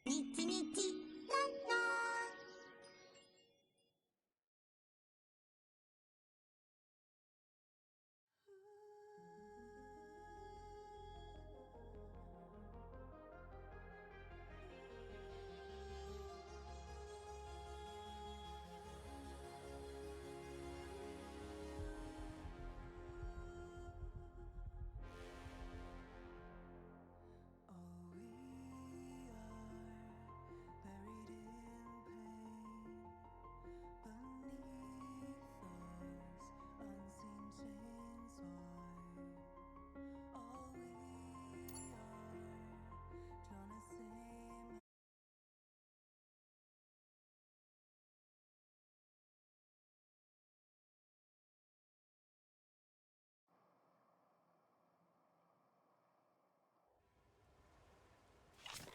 Niti niti la la.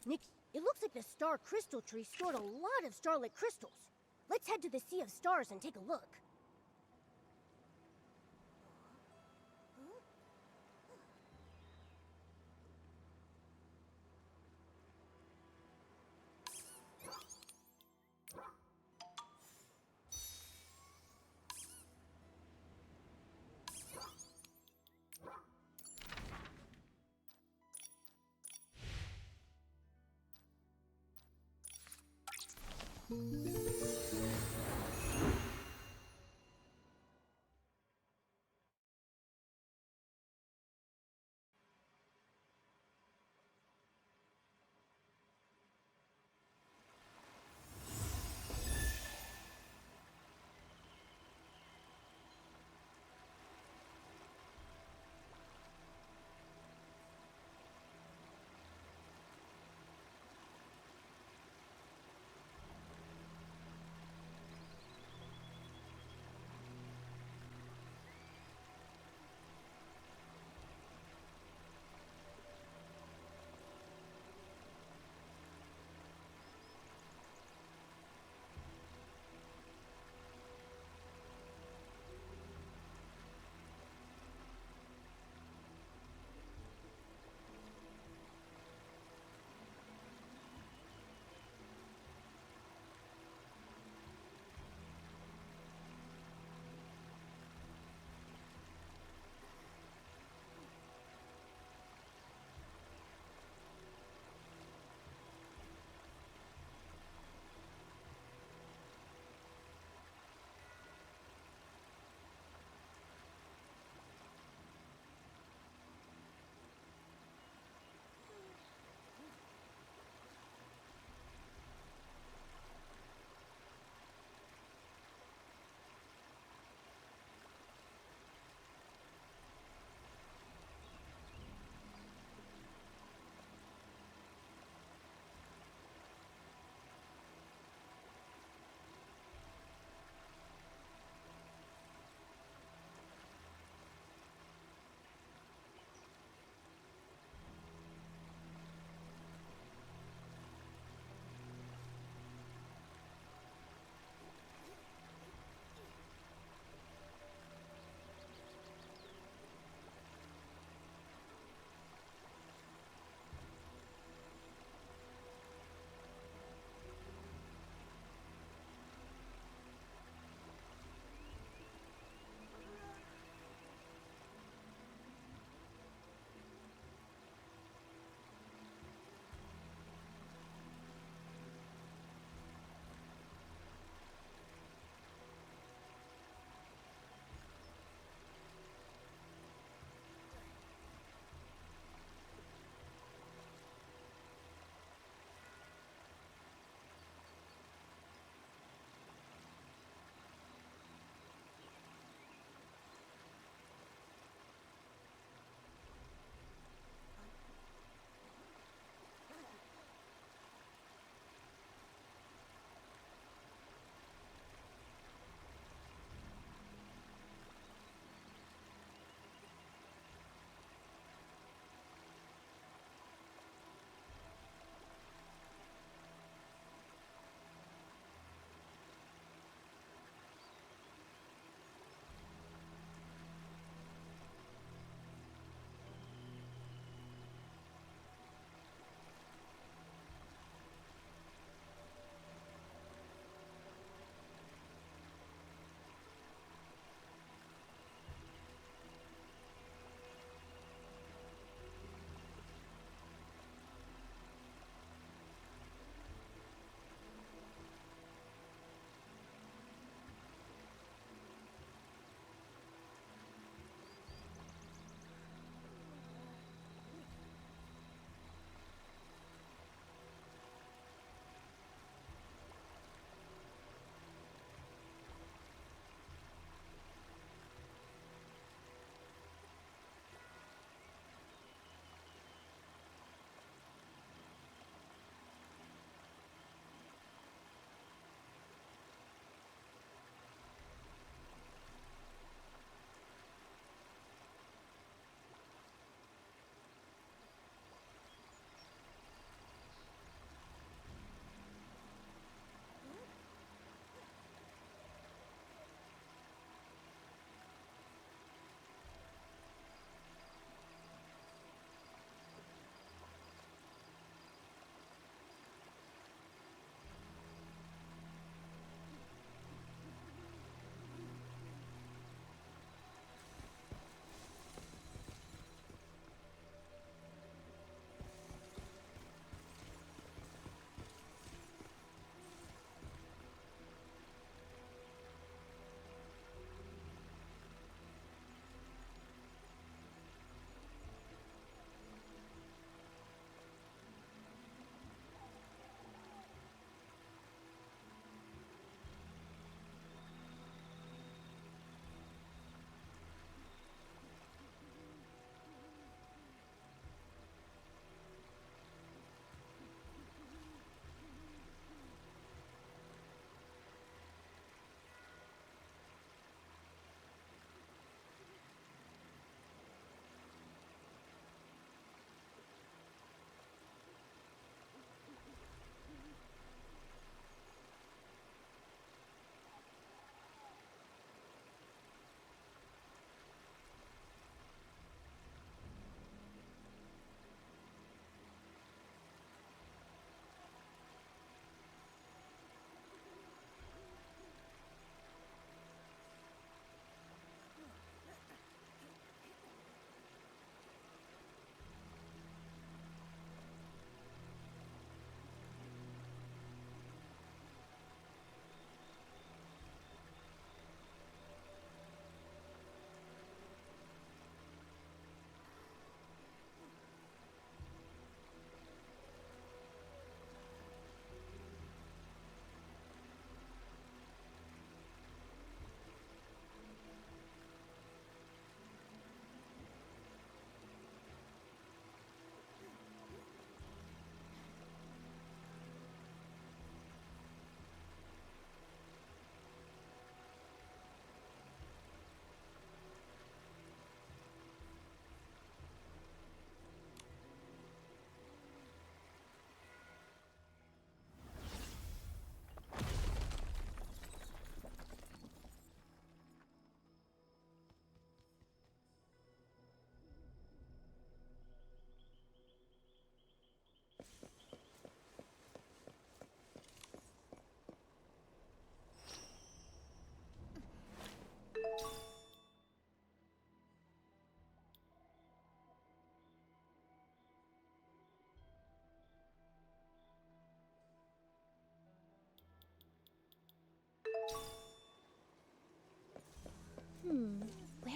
Nick, it looks like the star crystal tree stored a lot of starlit crystals. Let's head to the Sea of Stars and take a look.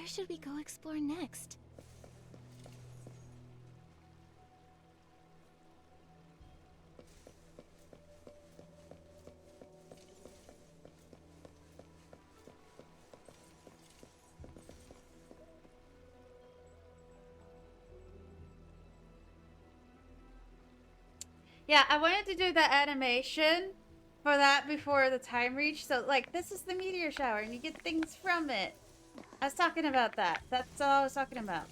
Where should we go explore next? Yeah, I wanted to do the animation for that before the time reached. So, like, this is the meteor shower, and you get things from it. I was talking about that. That's all I was talking about.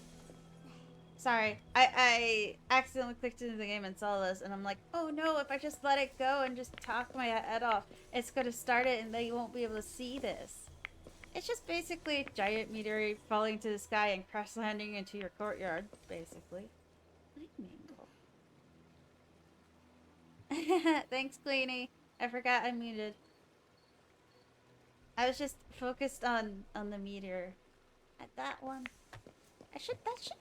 Sorry, I accidentally clicked into the game and saw this, and I'm like, oh no, if I just let it go and just talk my head off, it's gonna start it and they won't be able to see this. It's just basically a giant meteor falling to the sky and crash landing into your courtyard, basically. What do you mean? Thanks, Queenie. I forgot I muted. I was just focused on the meteor. At that one. That should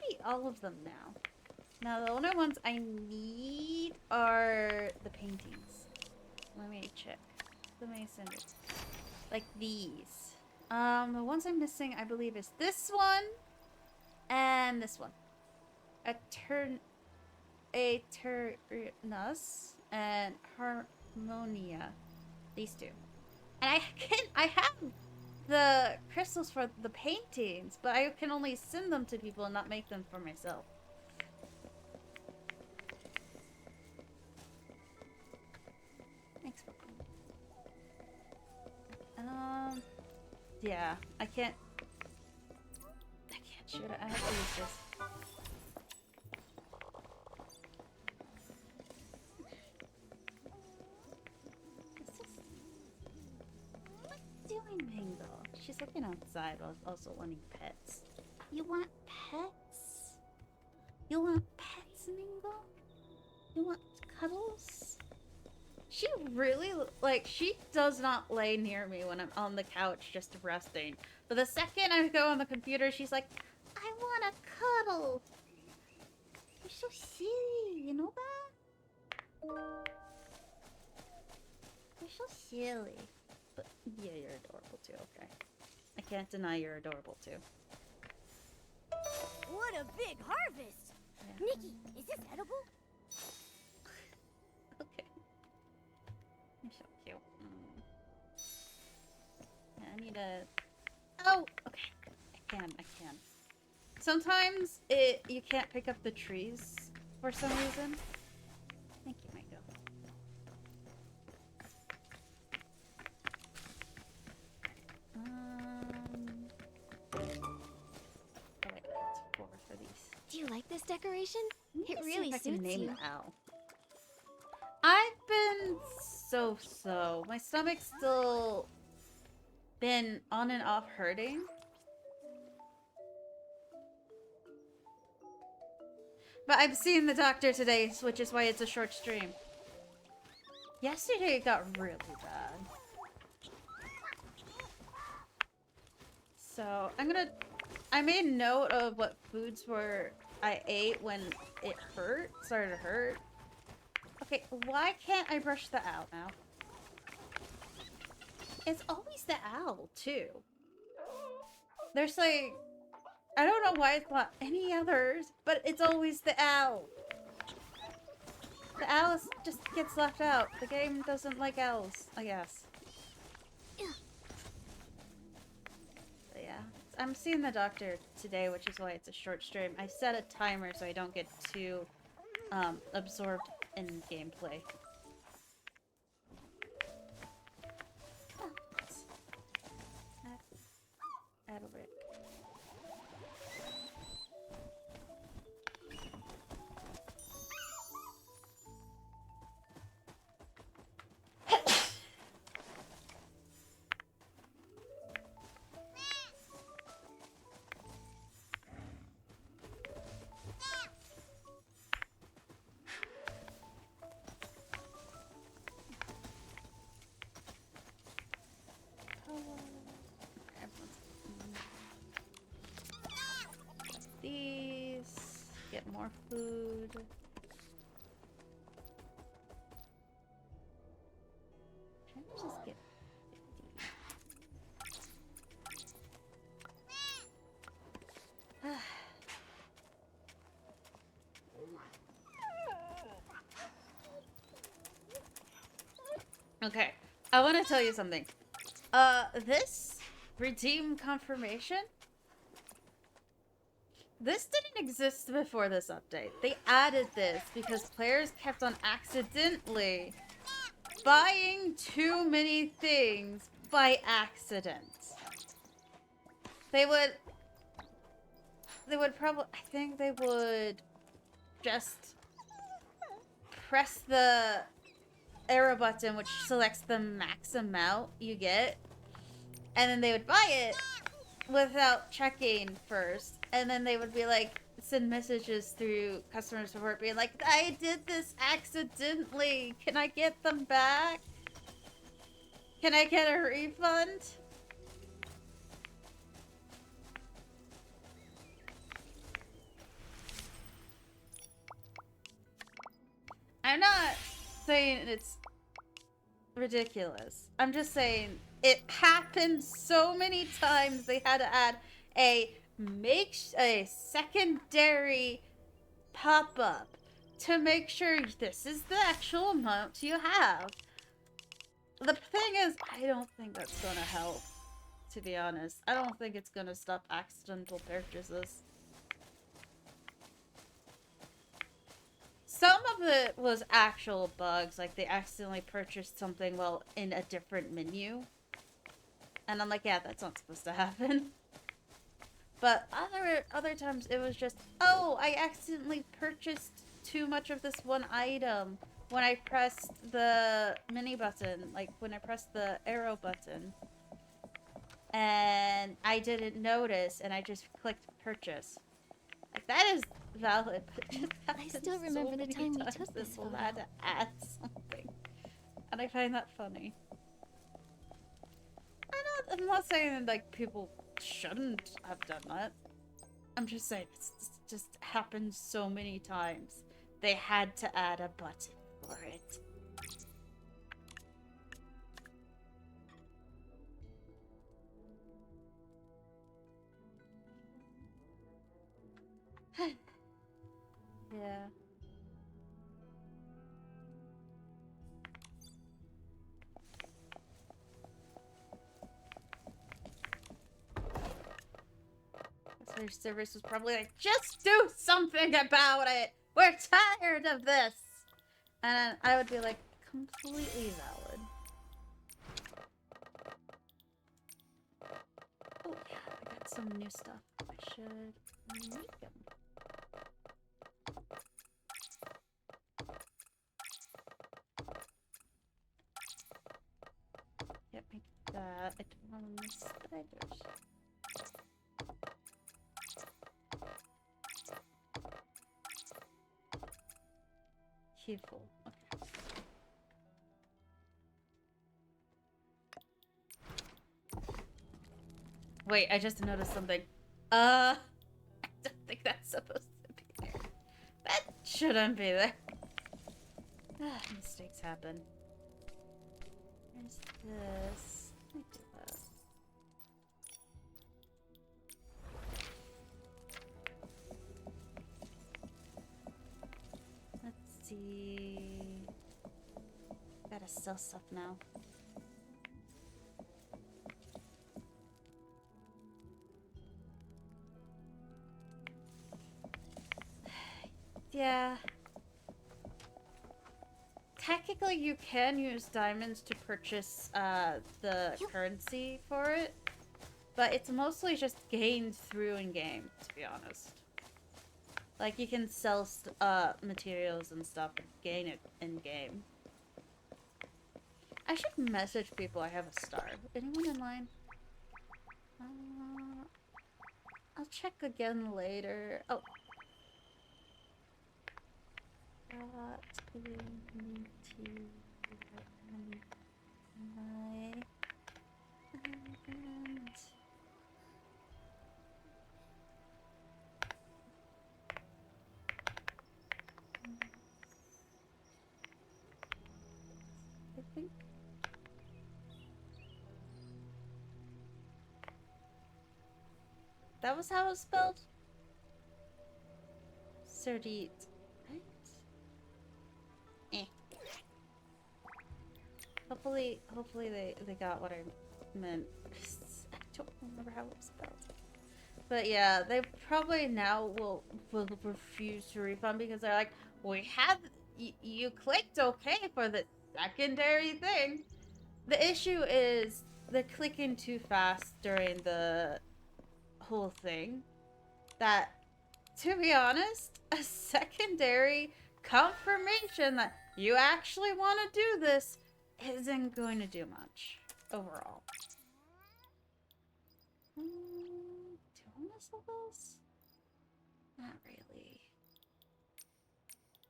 be all of them now. Now the only ones I need are the paintings. Let me check. The mason. Like these. The ones I'm missing I believe is this one and this one. Eternus and Harmonia. These two. And I have the crystals for the paintings, but I can only send them to people and not make them for myself. Thanks for yeah, I can't shoot it. I have to use this. Doing, Mango? She's looking outside while also wanting pets. You want pets? You want pets, Mango? You want cuddles? She really, like, she does not lay near me when I'm on the couch just resting. But the second I go on the computer, she's like, I want a cuddle. You're so silly, you know that? You're so silly. But yeah, you're adorable too, okay. I can't deny you're adorable too. What a big harvest! Yeah. Nikki, is this edible? Okay. You're so cute. Yeah, I need a... Oh! Okay. I can. Sometimes you can't pick up the trees for some reason. Thank you, Mango. Oh wait, let's forward for these. Do you like this decoration? It really suits you. Ow. I've been so. My stomach's still been on and off hurting. But I'm seeing the doctor today, which is why it's a short stream. Yesterday it got really bad. So I made note of what foods I ate when it started to hurt. Okay, why can't I brush the owl now? It's always the owl, too. There's like... I don't know why it's not any others, but it's always the owl. The owl just gets left out. The game doesn't like owls, I guess. But yeah, I'm seeing the doctor today, which is why it's a short stream. I set a timer so I don't get too absorbed in gameplay. Add over it. These, get more food. Try to just get 50. Okay, I want to tell you something. This redeem confirmation, this didn't exist before this update. They added this because players kept on accidentally buying too many things by accident. They would probably, I think they would just press the arrow button, which selects the max amount you get, and then they would buy it without checking first, and then they would be like, send messages through customer support being like, I did this accidentally, can I get them back? Can I get a refund? I'm not saying it's ridiculous. I'm just saying it happened so many times they had to add a secondary pop-up to make sure this is the actual amount you have. The thing is, I don't think that's gonna help, to be honest. I don't think it's gonna stop accidental purchases. Some of it was actual bugs, like they accidentally purchased something while in a different menu. And I'm like, yeah, that's not supposed to happen. But other times it was just, oh, I accidentally purchased too much of this one item when I pressed the mini button, like when I pressed the arrow button. And I didn't notice, and I just clicked purchase. Like, that is valid, but it just I still remember the time we took this photo. photo. I had to add something. And I find that funny. I'm not saying, like, people shouldn't have done that. I'm just saying, it's just happened so many times. They had to add a button for it. Yeah. Their service was probably like, just do something about it! We're tired of this! And I would be like, completely valid. Oh yeah, I got some new stuff. I should make them. Yep, make that. I don't want to miss spiders. Beautiful. Okay. Wait, I just noticed something. I don't think that's supposed to be there. That shouldn't be there. Mistakes happen. There's this. Let me do that. Let's see. Gotta sell stuff now. Yeah. Technically, you can use diamonds to purchase the currency for it, but it's mostly just gained through in-game, to be honest. Like, you can sell materials and stuff and gain it in-game. I should message people I have a star. Anyone in line? I'll check again later. Oh. Got into my and I think that was how it was spelled. Sardite. Right? Eh. Hopefully they got what I meant. I don't remember how it's spelled. But yeah, they probably now will refuse to refund because they're like, we had you clicked okay for the secondary thing. The issue is they're clicking too fast during the whole thing. That, to be honest, a secondary confirmation that you actually want to do this isn't going to do much overall. Do I want to sell those? Not really.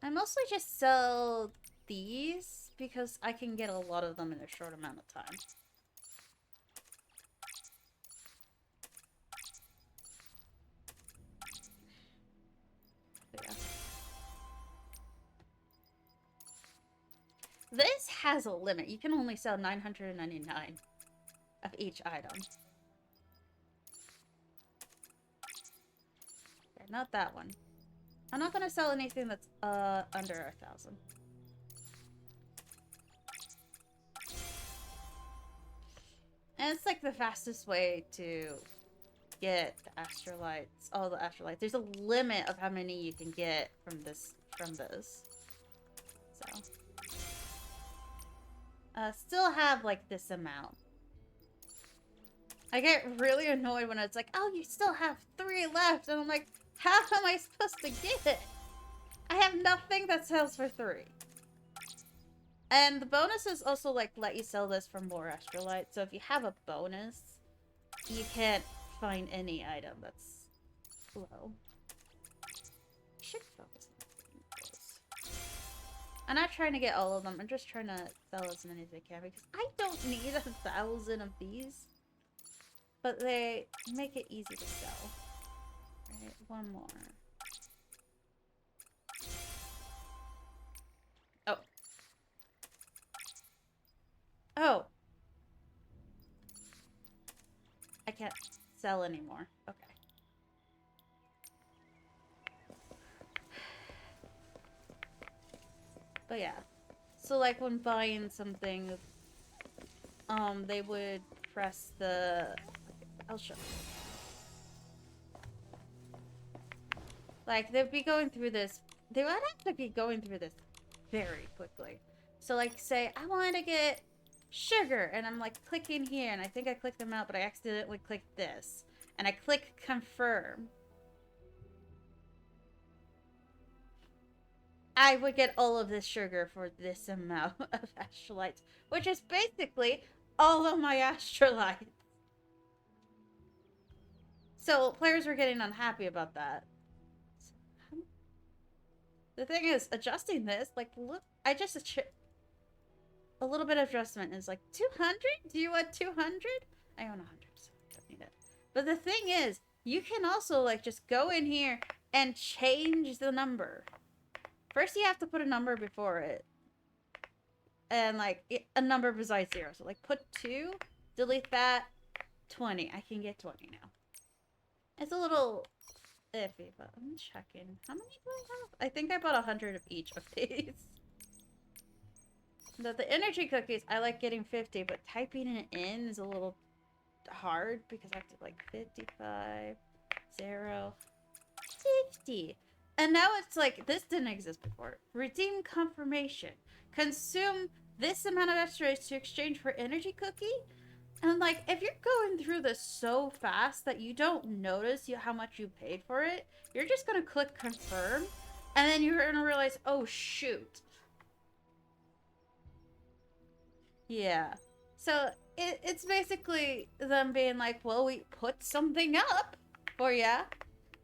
I mostly just sell these because I can get a lot of them in a short amount of time. But yeah. This has a limit. You can only sell 999 of each item. Okay, not that one. I'm not gonna sell anything that's under 1,000. And it's like the fastest way to get the astrolites, all the astrolites. There's a limit of how many you can get from this. So still have like this amount. I get really annoyed when it's like, oh, you still have 3 left, and I'm like, how am I supposed to get it? I have nothing that sells for 3. And the bonuses also like let you sell this for more astrolites. So if you have a bonus, you can't find any item that's low. I should focus on those. I'm not trying to get all of them. I'm just trying to sell as many as I can because I don't need 1,000 of these. But they make it easy to sell. Alright, one more. Oh. Oh. I can't sell anymore. Okay. But yeah. So like when buying something, they would press the... I'll show you. Like, they'd be going through this... They would have to be going through this very quickly. So like, say, I want to get sugar, and I'm like clicking here, and I think I clicked them out, but I accidentally clicked this. And I click confirm. I would get all of this sugar for this amount of astrolites, which is basically all of my astrolites. So players were getting unhappy about that. The thing is, adjusting this, like, look, I just a little bit of adjustment is like 200. Do you want 200? I own 100, so I don't need it. But the thing is, you can also like just go in here and change the number. First, you have to put a number before it. And, like, a number besides 0. So, like, put 2, delete that, 20. I can get 20 now. It's a little iffy, but I'm checking. How many do I have? I think I bought 100 of each of these. The energy cookies, I like getting 50, but typing it in is a little hard because I have to, like, 55, 0, 50. And now it's like, this didn't exist before. Redeem confirmation. Consume this amount of asteroids to exchange for energy cookie? And like, if you're going through this so fast that you don't notice how much you paid for it, you're just going to click confirm. And then you're going to realize, oh shoot. Yeah. So it's basically them being like, well, we put something up for ya.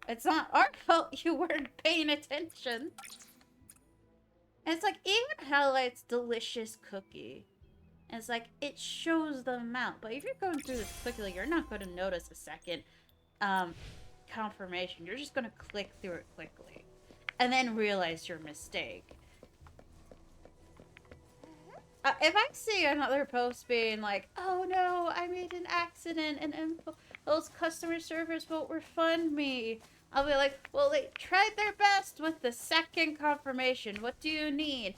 It's not our fault you weren't paying attention. And it's like, even highlights delicious cookie. And it's like, it shows the amount. But if you're going through this quickly, you're not going to notice a second confirmation. You're just going to click through it quickly. And then realize your mistake. If I see another post being like, oh no, I made an accident and those customer service won't refund me. I'll be like, well, they tried their best with the second confirmation. What do you need?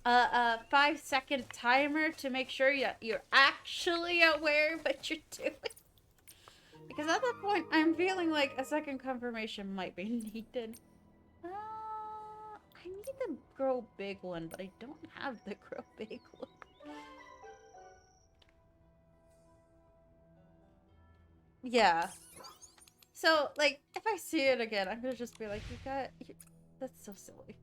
a 5-second timer to make sure you're actually aware of what you're doing. Because at that point, I'm feeling like a second confirmation might be needed. I need the grow big one, but I don't have the grow big one. Yeah. So, like, if I see it again, I'm gonna just be like, that's so silly.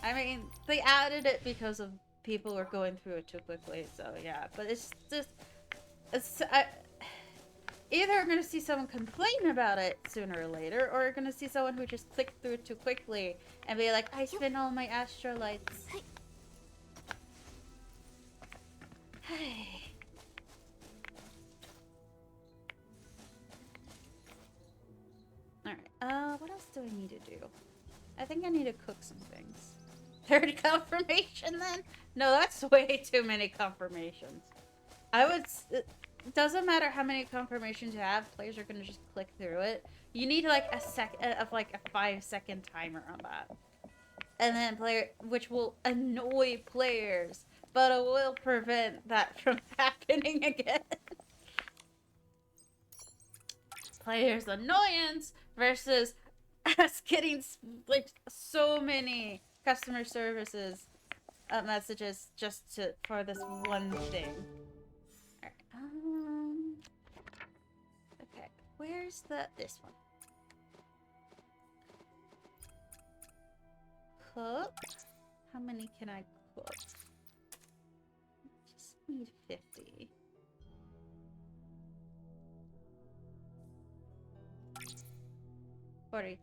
I mean, they added it because of people were going through it too quickly, so yeah. But it's just, either I'm gonna see someone complain about it sooner or later, or you're gonna see someone who just clicked through it too quickly and be like, I spent all my astrolites. Alright, what else do I need to do? I think I need to cook some things. Third confirmation then? No, that's way too many confirmations. It doesn't matter how many confirmations you have, players are gonna just click through it. You need like a 5-second timer on that. And then which will annoy players, but it will prevent that from happening again. Players' annoyance versus us getting like so many customer services messages just for this one thing. Alright, okay, where's this one? Cook? How many can I cook? Just need 50. $42.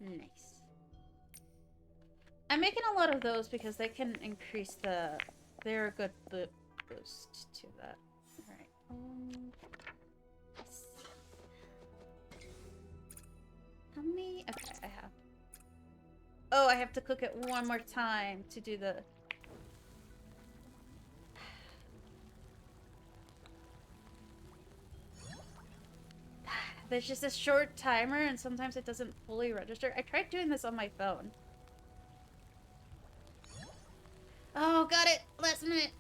Nice. I'm making a lot of those because they can increase they're a good boost to that. Alright. How many? Okay, I have. Oh, I have to cook it one more time to do the... There's just a short timer and sometimes it doesn't fully register. I tried doing this on my phone. Oh, got it! Last minute!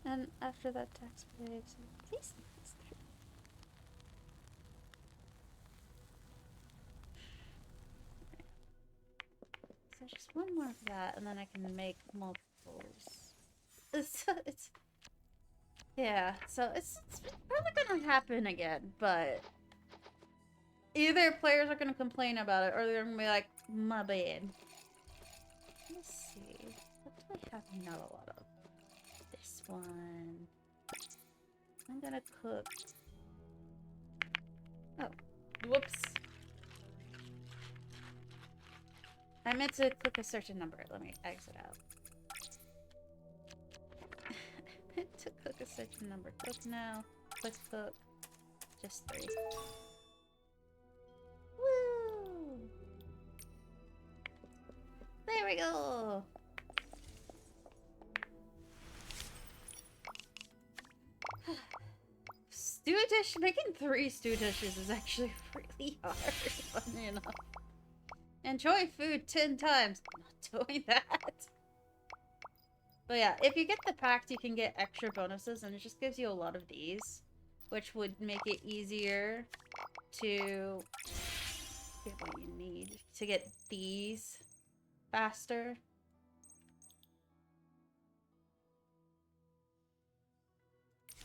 And after that tax paid, please. So just one more of that, and then I can make multiples. Yeah, so it's probably gonna happen again, but either players are gonna complain about it, or they're gonna be like, my bad. Let's see, what do I have not a lot of? This one. I'm gonna cook. Oh, whoops. I meant to cook a certain number. Let me exit out. I meant to cook a certain number. Cook now. Click cook. Just 3. Woo! There we go! Stew dish? Making 3 stew dishes is actually really hard, funny enough. Enjoy food 10 times. I'm not doing that. But yeah, if you get the pact, you can get extra bonuses, and it just gives you a lot of these, which would make it easier to get what you need to get these faster.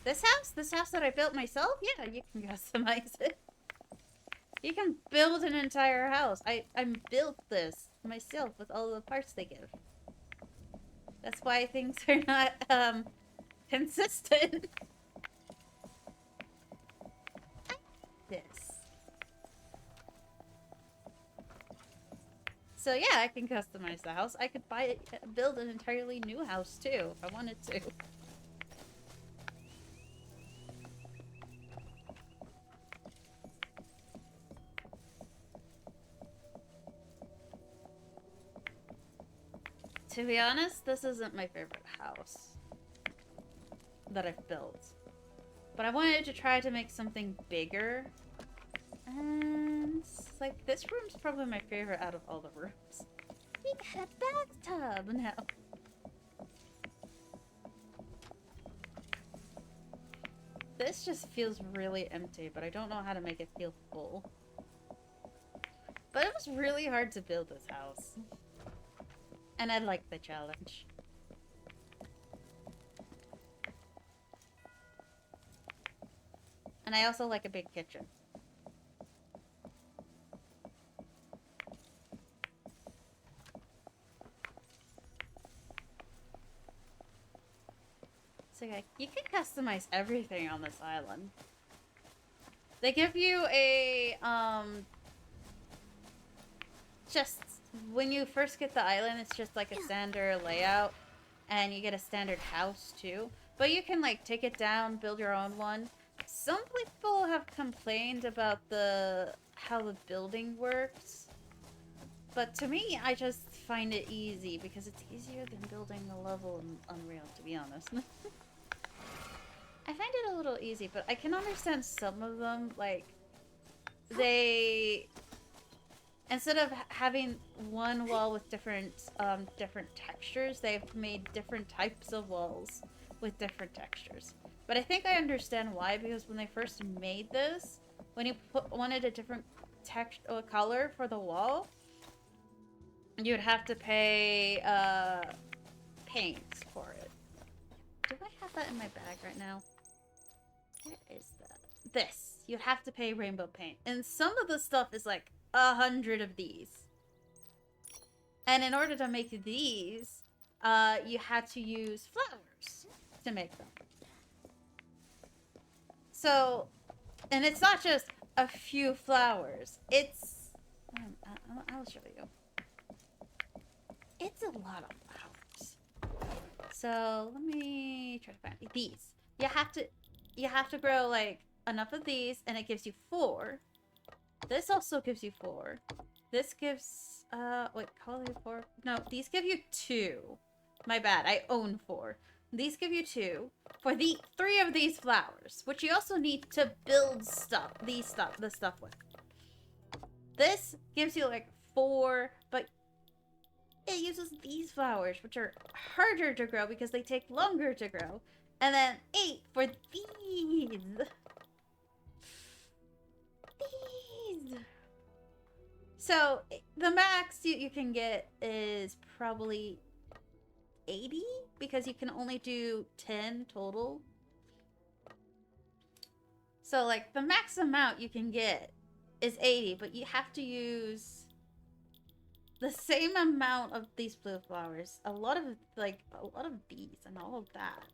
This house that I built myself, yeah, you can customize it. You can build an entire house. I built this myself with all the parts they give. That's why things are not consistent. This. So yeah, I can customize the house. I could build an entirely new house too, if I wanted to. To be honest, this isn't my favorite house that I've built. But I wanted to try to make something bigger. And like this room's probably my favorite out of all the rooms. We got a bathtub now. This just feels really empty, but I don't know how to make it feel full. But it was really hard to build this house. And I like the challenge. And I also like a big kitchen. So yeah, you can customize everything on this island. They give you a, just when you first get the island, it's just like a standard layout. And you get a standard house too. But you can like take it down, build your own one. Some people have complained about how the building works. But to me, I just find it easy because it's easier than building a level in Unreal, to be honest. I find it a little easy, but I can understand some of them, like, they, instead of having one wall with different textures, they've made different types of walls with different textures. But I think I understand why, because when they first made this, when you wanted a different color for the wall, you would have to pay paint for it. Do I have that in my bag right now? Where is that? This. You'd have to pay rainbow paint. And some of the stuff is like 100 of these. And in order to make these, you had to use flowers to make them. So, and it's not just a few flowers. It's, I'll show you. It's a lot of flowers. So let me try to find these. You have to grow like enough of these, and it gives you 4. This also gives you 4. This gives wait, call you 4? No, these give you 2. My bad. I own 4. These give you 2 for the 3 of these flowers, which you also need to build stuff. The stuff with. This gives you like 4, but it uses these flowers, which are harder to grow because they take longer to grow. And then 8 for these. These. So the max you can get is probably 80 because you can only do 10 total. So like the max amount you can get is 80, but you have to use the same amount of these blue flowers. A lot of bees and all of that.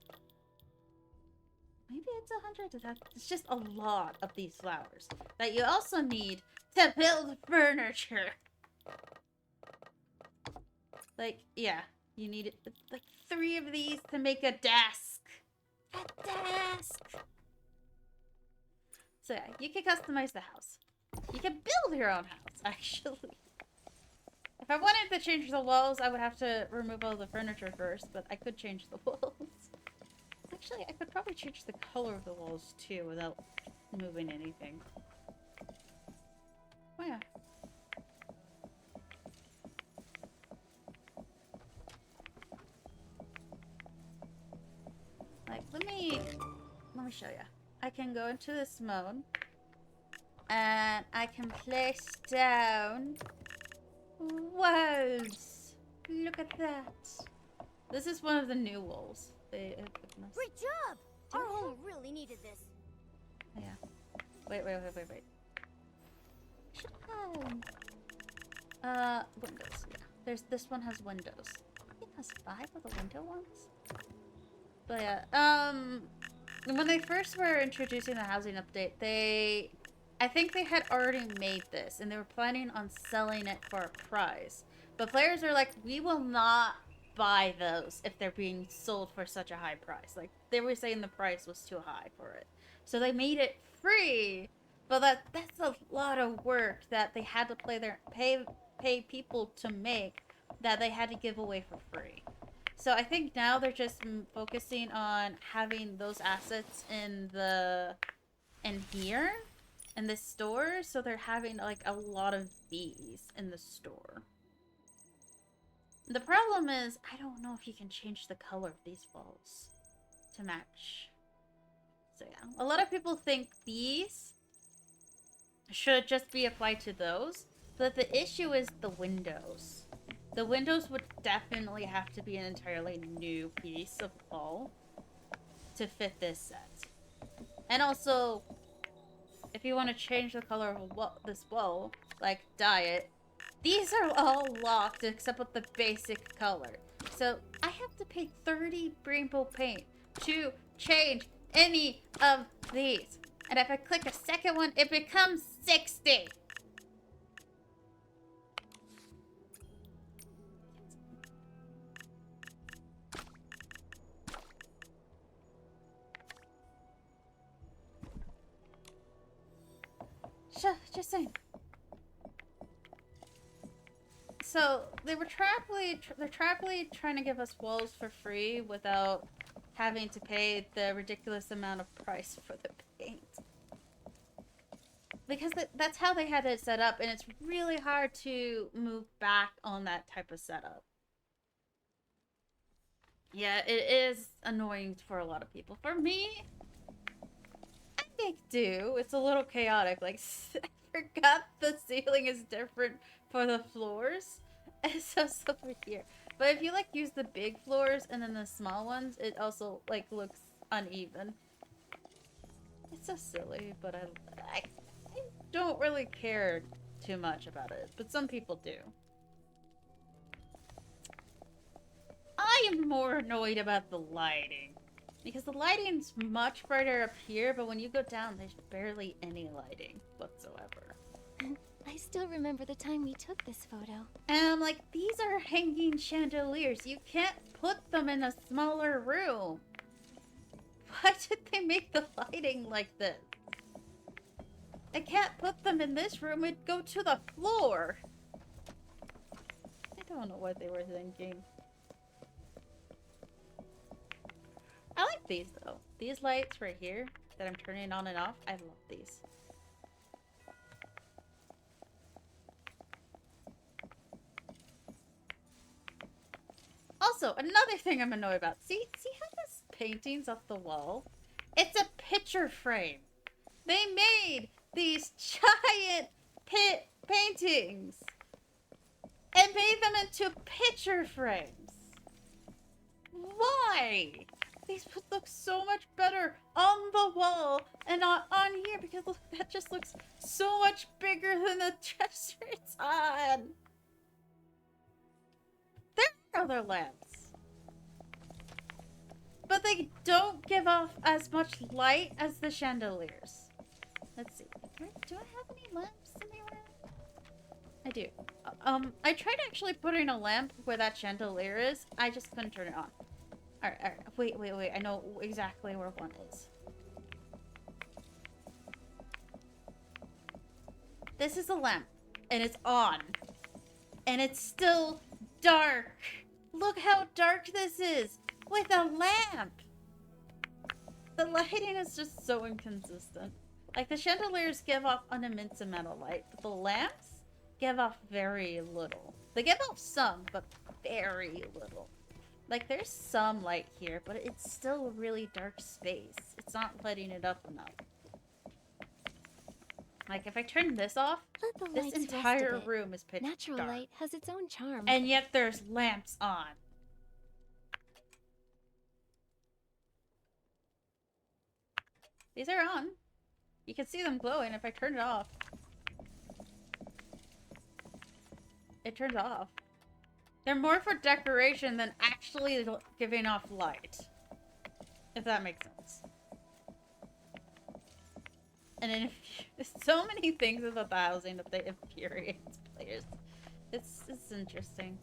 Maybe it's 100. It's just a lot of these flowers that you also need to build furniture. Like, yeah, you need like 3 of these to make a desk. A desk. So yeah, you can customize the house. You can build your own house, actually. If I wanted to change the walls, I would have to remove all the furniture first, but I could change the walls. Actually, I could probably change the color of the walls too without moving anything. Oh yeah. Like, let me show you. I can go into this mode, and I can place down walls. Look at that. This is one of the new walls. Great job! Our home really needed this. Yeah. Wait. Windows. Yeah. This one has windows. It has 5 of the window ones. But yeah, when they first were introducing the housing update, I think they had already made this, and they were planning on selling it for a price. But players are like, we will not buy those if they're being sold for such a high price. Like, they were saying the price was too high for it. So they made it free, but that's a lot of work that they had to pay people to make that they had to give away for free. So I think now they're just focusing on having those assets in here in this store. So they're having like a lot of these in the store. The problem is I don't know if you can change the color of these walls to match. So yeah, a lot of people think these should just be applied to those, but the issue is the windows. The windows would definitely have to be an entirely new piece of wall to fit this set. And also, if you want to change the color of this wall, like dye it, these are all locked except with the basic color. So I have to pay 30 rainbow paint to change any of these. And if I click a second one, it becomes 60. Just saying. So they're traply trying to give us walls for free without having to pay the ridiculous amount of price for the paint. Because that's how they had it set up, and it's really hard to move back on that type of setup. Yeah, it is annoying for a lot of people. For me, I make do. It's a little chaotic. Like, I forgot the ceiling is different for the floors. It's just over here. But if you like use the big floors and then the small ones, it also like looks uneven. It's so silly, but I don't really care too much about it, but some people do. I am more annoyed about the lighting. Because the lighting's much brighter up here, but when you go down, there's barely any lighting whatsoever. I still remember the time we took this photo. And I'm like, these are hanging chandeliers. You can't put them in a smaller room. Why did they make the lighting like this? I can't put them in this room. It'd go to the floor. I don't know what they were thinking. I like these, though. These lights right here that I'm turning on and off, I love these. Also, another thing I'm annoyed about. See how this painting's off the wall? It's a picture frame. They made these giant paintings and made them into picture frames. Why? These would look so much better on the wall and not on here, because look, that just looks so much bigger than the dresser it's on. There are other lamps, but they don't give off as much light as the chandeliers. Let's see. Do I have any lamps anywhere? I do. I tried actually putting a lamp where that chandelier is. I just couldn't turn it on. Alright. Wait. I know exactly where one is. This is a lamp. And it's on. And it's still dark. Look how dark this is. With a lamp. The lighting is just so inconsistent. Like, the chandeliers give off an immense amount of light. But the lamps give off very little. They give off some, but very little. Like, there's some light here, but it's still a really dark space. It's not letting it up enough. Like, if I turn this off, this entire room is pitch dark. Natural light has its own charm. And yet there's lamps on. These are on. You can see them glowing. If I turn it off, it turns off. They're more for decoration than actually giving off light. If that makes sense. And then there's so many things about the housing that they infuriate players. It's interesting.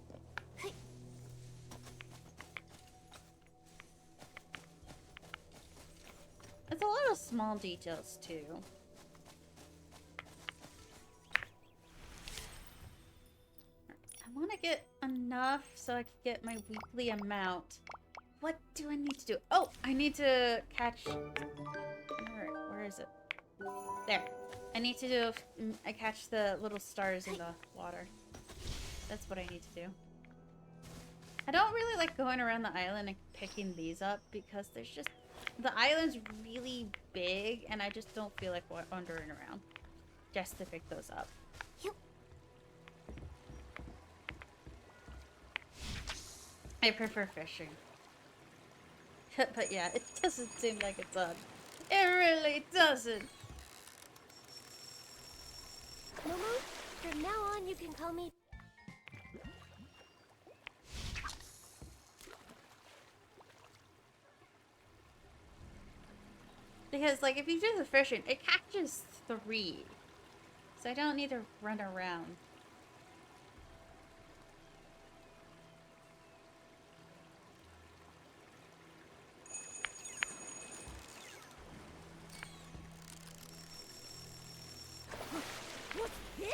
It's a lot of small details too. I want to get enough so I can get my weekly amount. What do I need to do? Oh, I need to catch... Where is it? There. I need to do... I catch the little stars in the water. That's what I need to do. I don't really like going around the island and picking these up because there's just... The island's really big and I just don't feel like wandering around just to pick those up. I prefer fishing. But yeah, it doesn't seem like it's on. It really doesn't. Momo, from now on you can call me... Because, like, if you do the fishing, it catches 3. So I don't need to run around. What's this?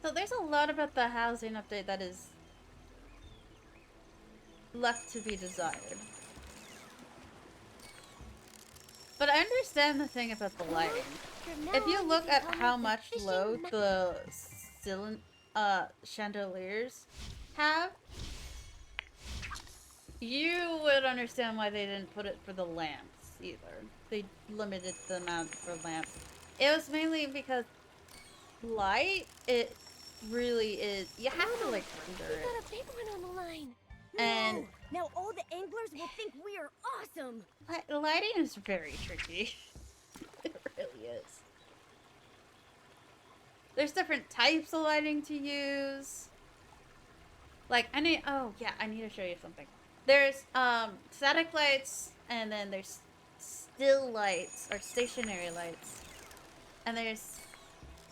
So there's a lot about the housing update that is left to be desired. But I understand the thing about the lighting. If you look at how much load the chandeliers have, you would understand why they didn't put it for the lamps either. They limited the amount for lamps. It was mainly because light, it really is, you have to like render it. We got a big one on the line. And now all the anglers will think we are awesome. Lighting is very tricky. It really is. There's different types of lighting to use. Like, I need to show you something. There's static lights, and then there's still lights or stationary lights. And there's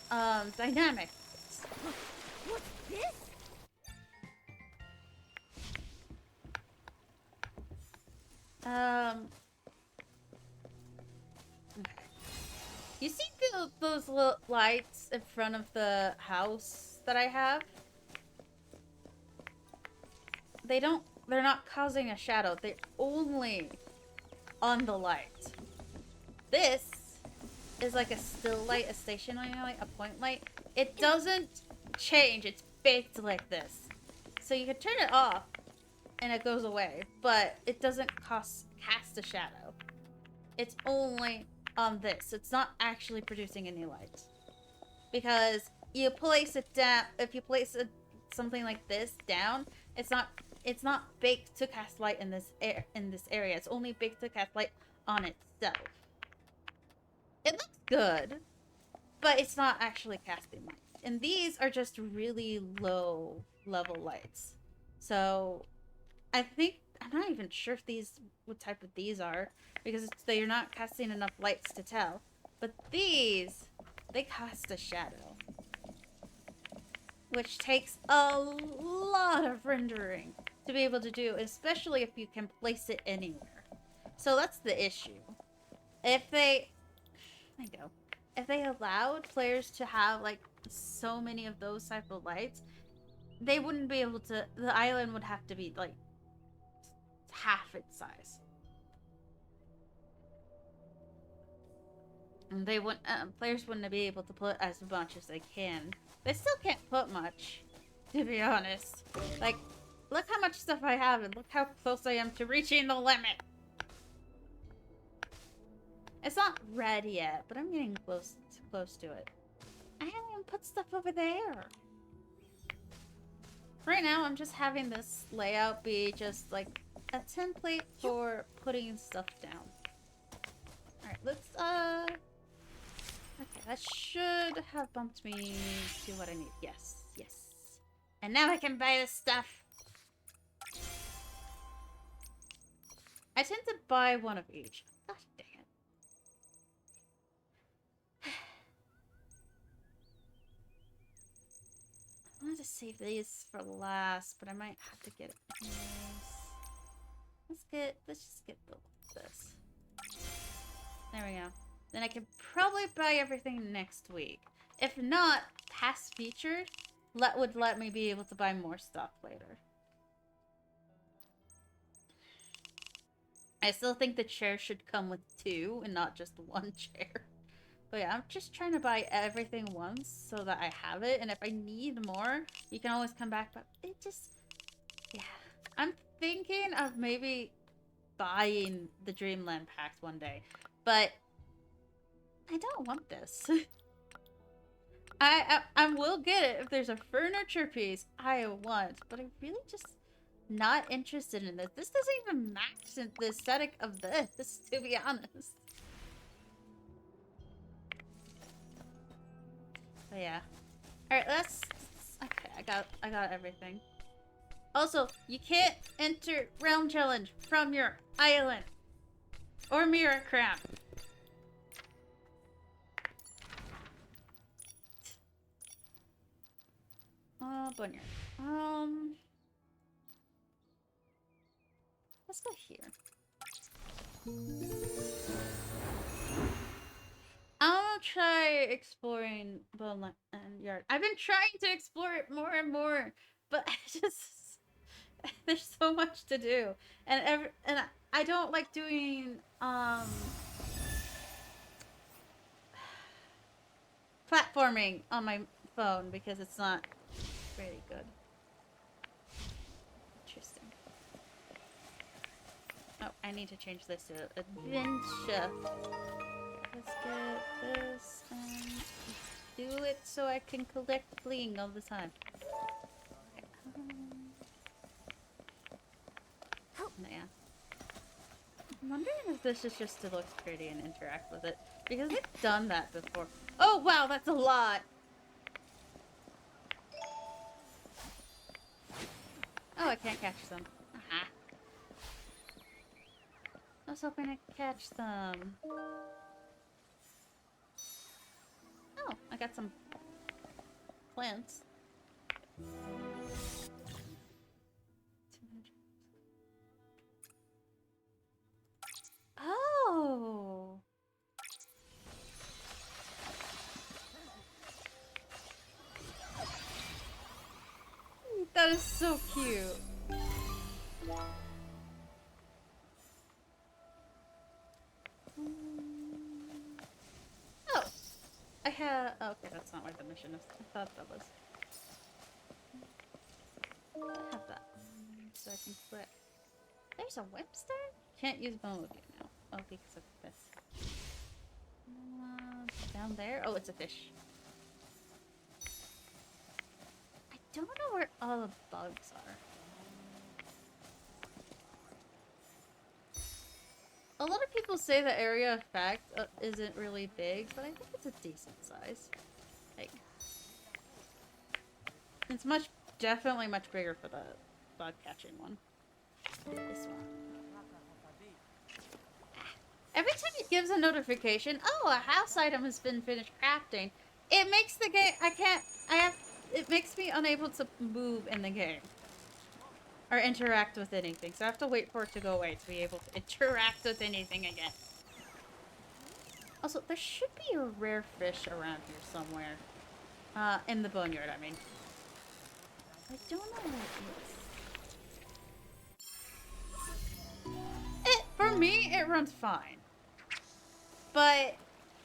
dynamic lights. What's this? You see those little lights in front of the house that I have? They're not causing a shadow. They're only on the light. This is like a still light, a stationary light, a point light. It doesn't change. It's baked like this. So you can turn it off and it goes away, but it doesn't cast a shadow. It's only on this. It's not actually producing any light. Because you place it down, if you place something like this down, it's not baked to cast light in this area. It's only baked to cast light on itself. It looks good, but it's not actually casting light. And these are just really low level lights. So I think, I'm not even sure if what type of these are, because they're not casting enough lights to tell. But these, they cast a shadow, which takes a lot of rendering to be able to do, especially if you can place it anywhere. So that's the issue. If they allowed players to have like so many of those type of lights, they wouldn't be able to, the island would have to be like half its size. And they wouldn't, players wouldn't be able to put as much as they can. They still can't put much, to be honest. Like, look how much stuff I have and look how close I am to reaching the limit. It's not red yet, but I'm getting close to it. I haven't even put stuff over there. Right now, I'm just having this layout be just like a template for putting stuff down. Alright, let's, okay, that should have bumped me to what I need. Yes, yes. And now I can buy this stuff. I tend to buy one of each. Gosh dang it. I wanted to save these for last, but I might have to get it anyways. Let's just get this. There we go. Then I can probably buy everything next week. If not, past featured would let me be able to buy more stuff later. I still think the chair should come with 2 and not just 1 chair. But yeah, I'm just trying to buy everything once so that I have it. And if I need more, you can always come back. But it just... yeah. I'm thinking of maybe buying the Dreamland packs one day. But I don't want this. I will get it if there's a furniture piece I want. But I'm really just not interested in this. This doesn't even match the aesthetic of this, to be honest. But yeah. Alright, okay, I got everything. Also, you can't enter Realm Challenge from your island. Or Mirror Craft. Boneyard. Let's go here. I'll try exploring Boneyard. I've been trying to explore it more and more, but there's so much to do, and I don't like doing platforming on my phone because it's not very good. Interesting. Oh, I need to change this to adventure. Let's get this and do it so I can collect bling all the time. Okay. Yeah. I'm wondering if this is just to look pretty and interact with it. Because I've done that before. Oh wow, that's a lot! Oh, I can't catch them. Aha. I was hoping I could catch them. Oh, I got some plants. Oh! That is so cute. Oh! I have... oh, okay, that's not what the mission is. I thought that was... I have that. So I can click. There's a Webster? Can't use Bumblebee now. Oh, because of this. Down there? Oh, it's a fish. I don't know where all the bugs are. A lot of people say the area effect isn't really big, but I think it's a decent size. Like, it's definitely much bigger for the bug catching one. This one. Every time it gives a notification, oh, a house item has been finished crafting, it makes the game, it makes me unable to move in the game. Or interact with anything. So I have to wait for it to go away to be able to interact with anything again. Also, there should be a rare fish around here somewhere. In the boneyard, I mean. I don't know where it is. For me, it runs fine. But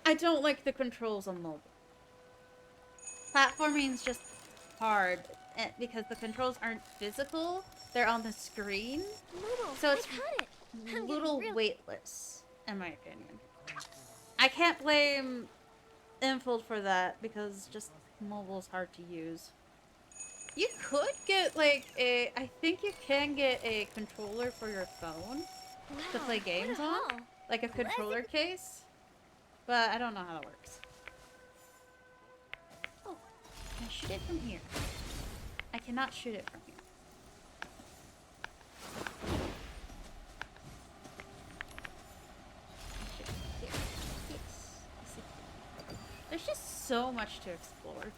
I don't like the controls on mobile. Platforming is just hard because the controls aren't physical. They're on the screen. Noodles, So it's I a little weightless, in my opinion. I can't blame Infold for that because just mobile's hard to use. You could get like I think you can get a controller for your phone to play games on. Like a controller case. But I don't know how that works. Oh, can I shoot it from here? I cannot shoot it from here. There's just so much to explore.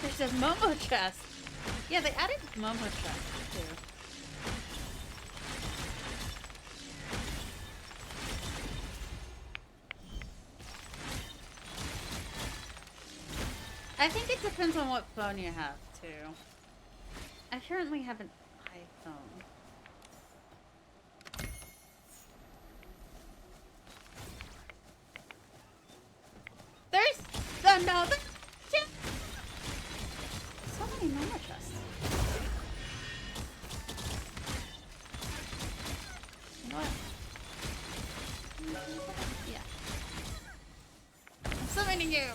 There's a Momo chest. Yeah, they added Momo chest too. I think it depends on what phone you have too. I currently have an iPhone. There's another chest. So many Momo chests. You know what? Yeah. I'm summoning you.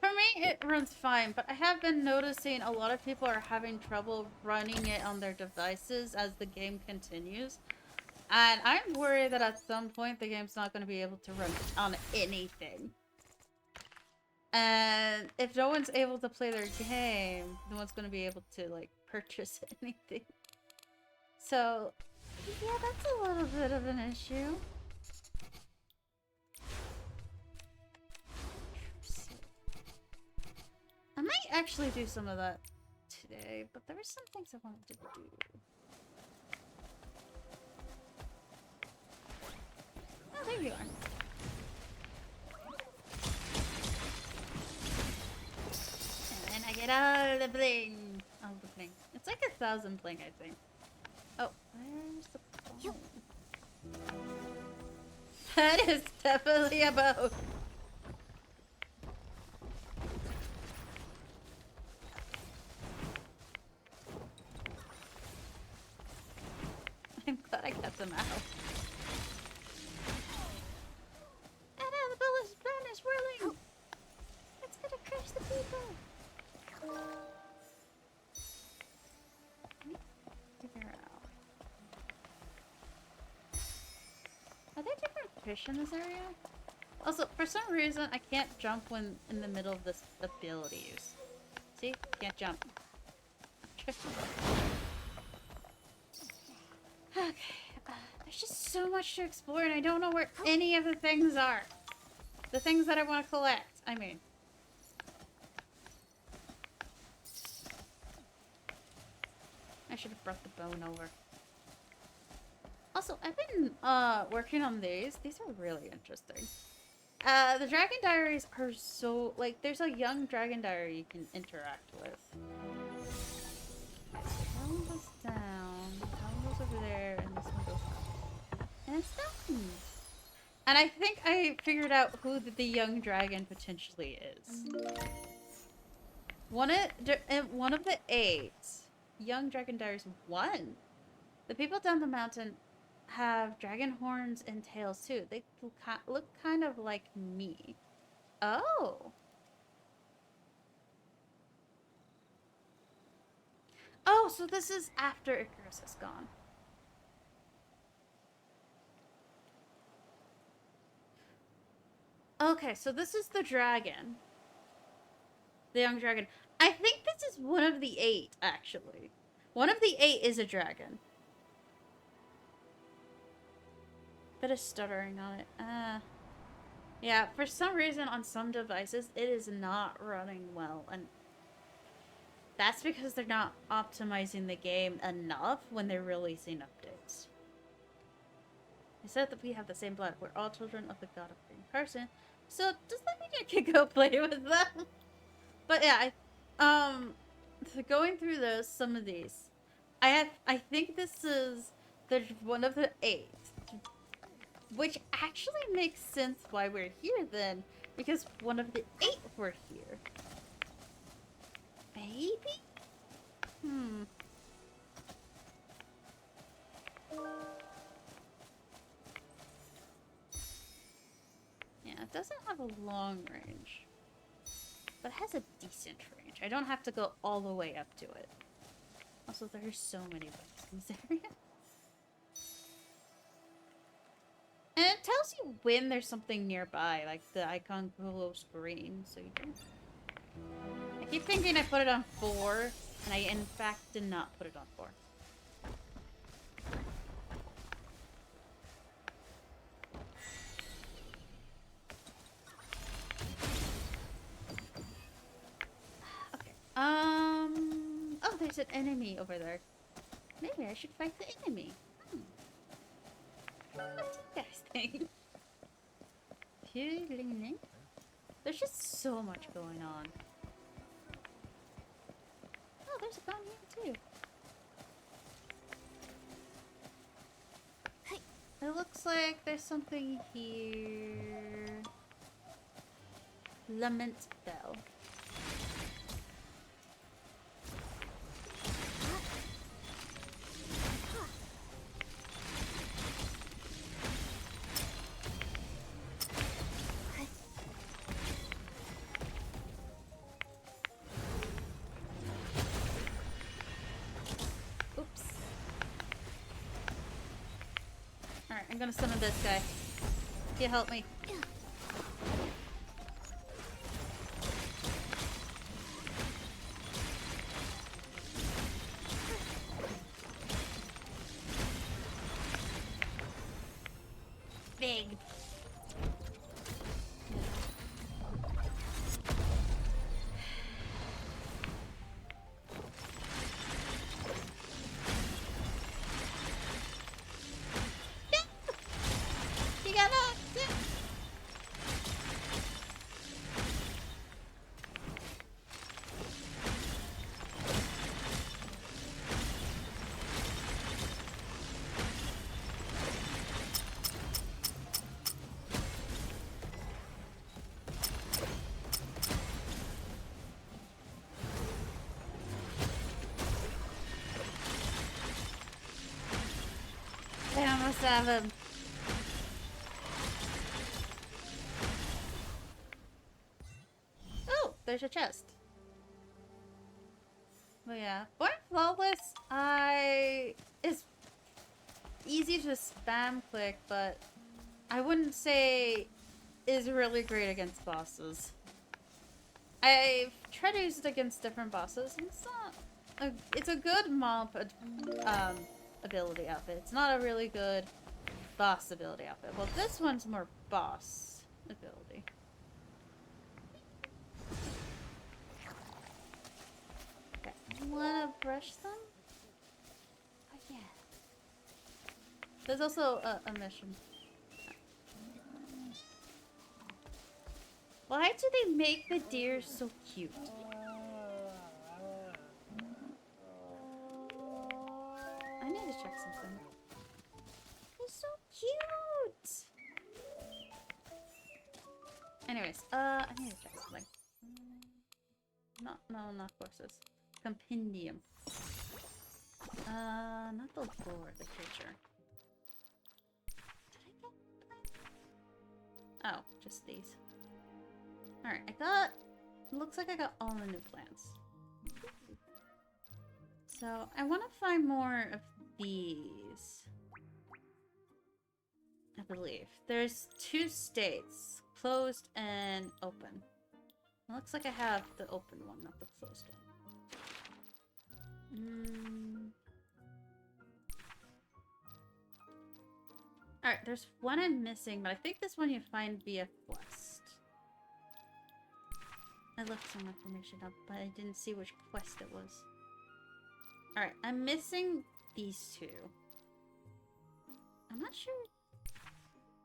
For me, it runs fine, but I have been noticing a lot of people are having trouble running it on their devices as the game continues. And I'm worried that at some point the game's not going to be able to run on anything. And if no one's able to play their game, no one's going to be able to, like, purchase anything. So, yeah, that's a little bit of an issue. I might actually do some of that today, but there were some things I wanted to do. Oh, there you are. And I get all the bling. All the bling. It's like 1,000 bling, I think. Oh, where's the phone? That is definitely a boat. I'm glad I kept them out. Annabelle's plan is whirling! It's gonna crush the people! Figure out. Are there different fish in this area? Also, for some reason, I can't jump when in the middle of this ability use. See? Can't jump. Okay, there's just so much to explore and I don't know where any of the things are. The things that I want to collect, I mean. I should have brought the bone over. Also, I've been working on these. These are really interesting. The Dragon Diaries are so, like, there's a young Dragon Diary you can interact with. Okay, so that one goes down, that one goes over there, and this one goes up. And it's done! And I think I figured out who the young dragon potentially is. One of the 8 young Dragon Diaries 1. The people down the mountain have dragon horns and tails too. They look kind of like me. Oh. Oh, so this is after Icarus is gone. Okay, so this is the dragon. The young dragon. I think this is one of the 8, actually. One of the 8 is a dragon. Bit of stuttering on it. Yeah, for some reason on some devices, it is not running well. And that's because they're not optimizing the game enough when they're releasing updates. They said that we have the same blood. We're all children of the god of reincarnation. So does that mean I can go play with them? But yeah, so going through some of these, I think this is one of the 8, which actually makes sense why we're here then, because one of the 8 were here. Maybe? Yeah, it doesn't have a long range, but it has a decent range. I don't have to go all the way up to it. Also, there's so many bugs in this area. And it tells you when there's something nearby, like the icon glows green, so you don't... I keep thinking I put it on 4, and I in fact did not put it on 4. Okay. Oh, there's an enemy over there. Maybe I should fight the enemy. What do you guys think? There's just so much going on. Oh, there's a gun here too. Hey, it looks like there's something here. Lament Bell. I'm gonna summon this guy. Can you help me? Big. I almost have him. Oh, there's a chest. But yeah, Born Flawless, it's easy to spam click, but I wouldn't say is really great against bosses. I've tried to use it against different bosses, and it's a good mob ability outfit. It's not a really good boss ability outfit. Well, this one's more boss ability. Okay, wanna brush them? Oh yeah. There's also a mission. Why do they make the deer so cute? I need to check something. They're so cute! Anyways, I need to check something. No, not horses. Compendium. Not the lore, the creature. Did I get... Oh, just these. Alright, looks like I got all the new plants. So, I want to find more of these. I believe. There's 2 states. Closed and open. It looks like I have the open one, not the closed one. Alright, there's one I'm missing, but I think this one you find via quest. I looked some information up, but I didn't see which quest it was. Alright, I'm missing these 2. I'm not sure.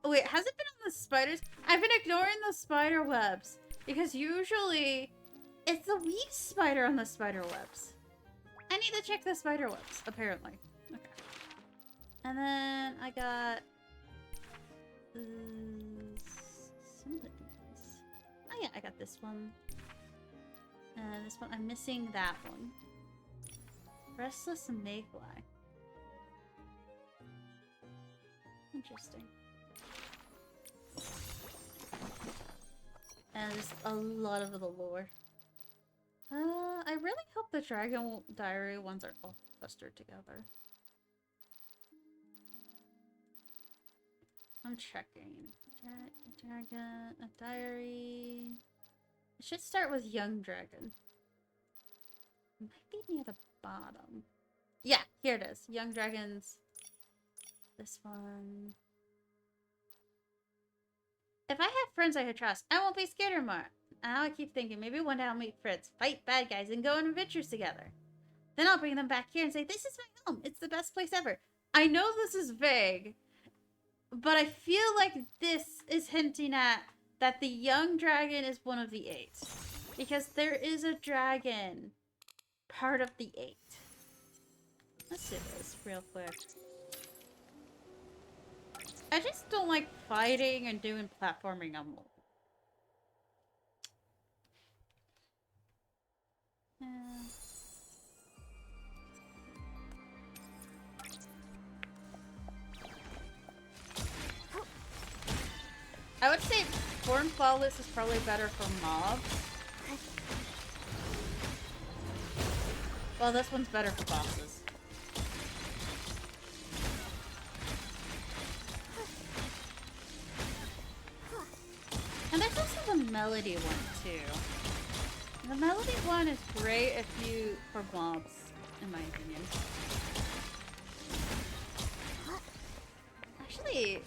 Oh wait, has it been on the spiders? I've been ignoring the spider webs. Because usually, it's the weak spider on the spider webs. I need to check the spider webs, apparently. Okay. And then I got... some of these. Oh yeah, I got this one. This one, I'm missing that one. Restless Mayfly. Interesting. And there's a lot of the lore. I really hope the Dragon Diary ones are all clustered together. I'm checking. Dragon, a diary. It should start with Young Dragon. It might be near the bottom. Yeah, here it is. Young Dragons. This one. If I have friends I could trust, I won't be scared anymore. Now I keep thinking, maybe one day I'll meet Fritz, fight bad guys, and go on adventures together. Then I'll bring them back here and say, this is my home. It's the best place ever. I know this is vague, but I feel like this is hinting at that the young dragon is one of the 8. Because there is a dragon part of the 8. Let's do this real quick. I just don't like fighting and doing platforming on mobile. Yeah. I would say Born Flawless is probably better for mobs. Well, this one's better for bosses. And there's also the Melody one, too. The Melody one is great if you... for mobs, in my opinion. Actually...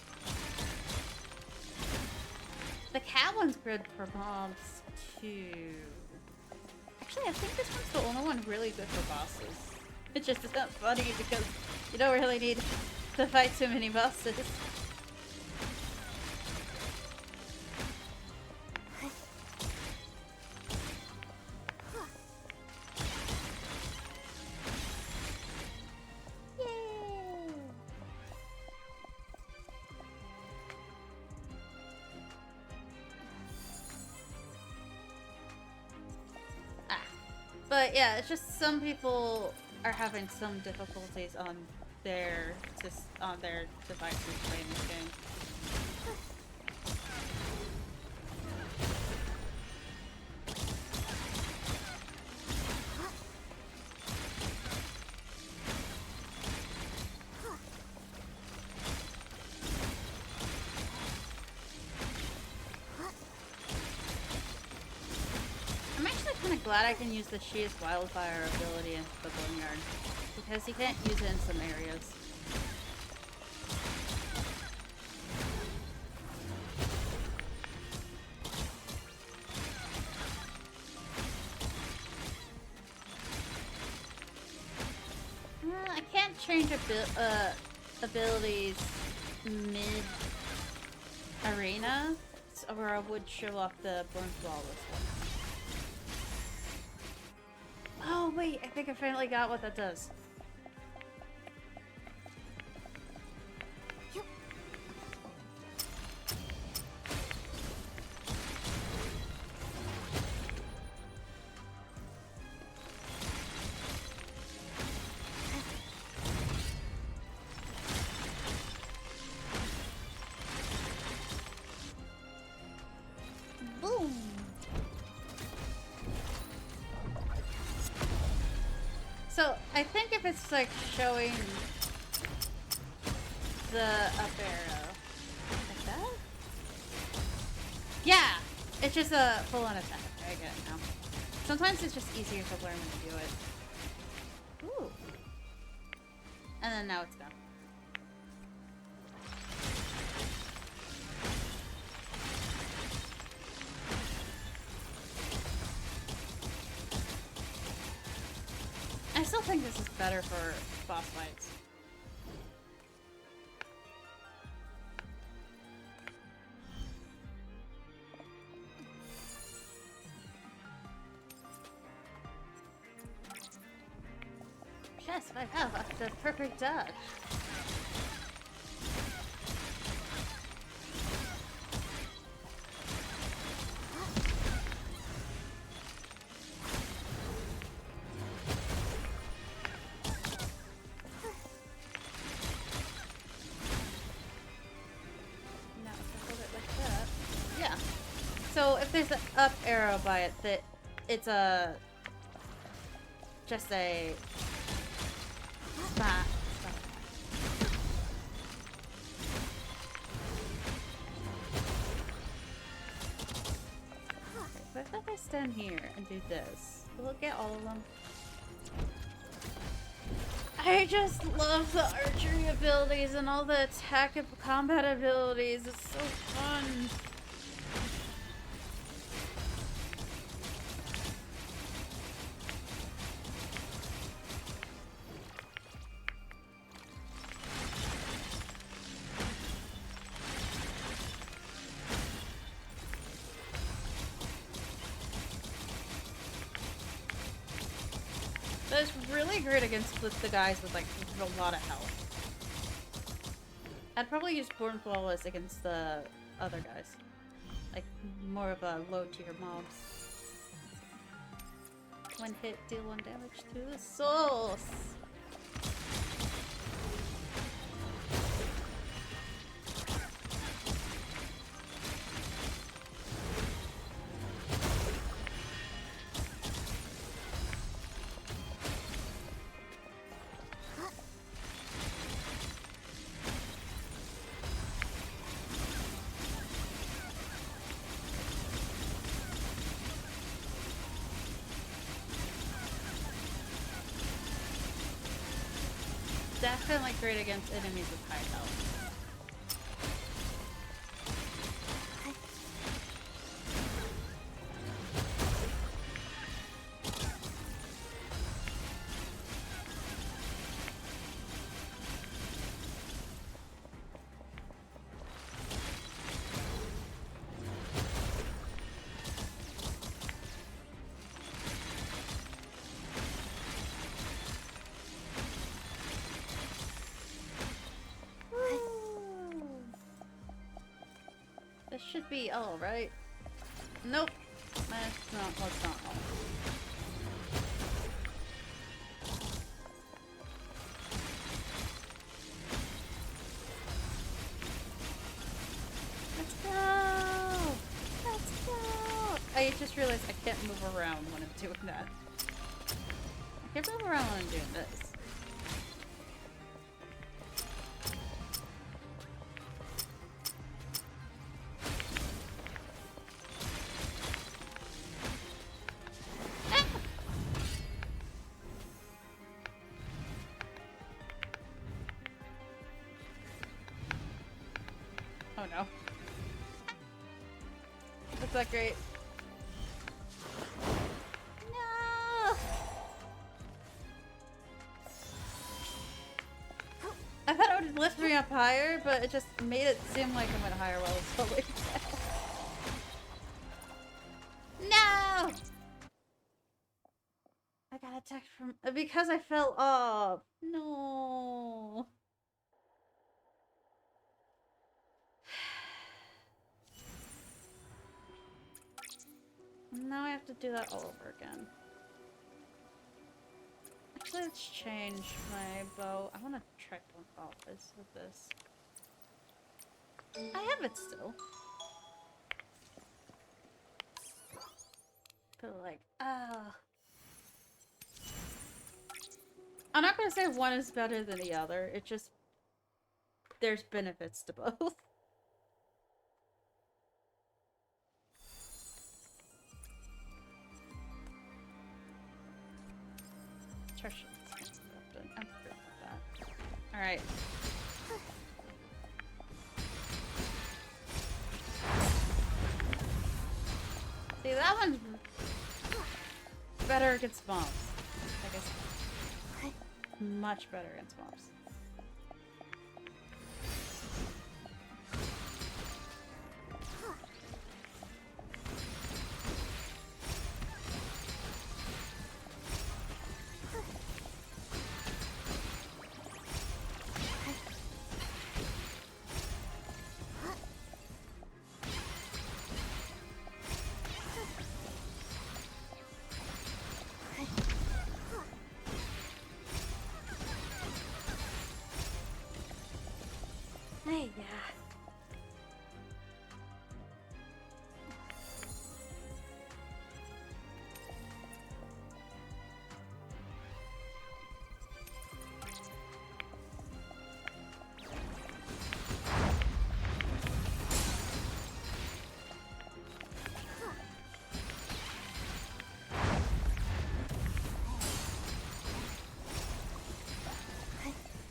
the cat one's good for mobs, too. Actually, I think this one's the only one really good for bosses. It's just not funny because you don't really need to fight too many bosses. But yeah, it's just some people are having some difficulties on their devices playing this game. Glad I can use the She is Wildfire ability in the Boneyard, because you can't use it in some areas. I can't change abilities mid-arena, or I would show off the Born Flawless one. Oh wait, I think I finally got what that does. Boom! So, I think if it's like showing the up arrow, like that? Yeah! It's just a full-on attack. I get it now. Sometimes it's just easier to learn to do it. Ooh. And then now it's done. I still think this is better for boss fights. Yes, I have the perfect dodge. So if there's an up arrow by it, that it's a just say... Stop. Stop. Okay, but if I stand here and do this, will it get all of them? I just love the archery abilities and all the attack and combat abilities. It's so fun. But it's really great against the guys with like a lot of health. I'd probably use Born Flawless against the other guys. Like more of a low tier mobs. One hit, deal 1 damage to the souls. Definitely great against enemies with high health. This should be all, right? Nope. That's not what's not all. Let's go! Let's go! I just realized I can't move around when I'm doing that. I can't move around when I'm doing this. Oh no. That's not great. No! I thought it would lift me up higher, but it just made it seem like I went higher while it was slowly down. No! I got attacked from... because I fell off. No. Now I have to do that all over again. Actually, let's change my bow. I want to try one off this with this. I have it still. But like, I'm not gonna say one is better than the other. It just, there's benefits to both. Alright. See, that one's better against mobs. I guess. Much better against mobs.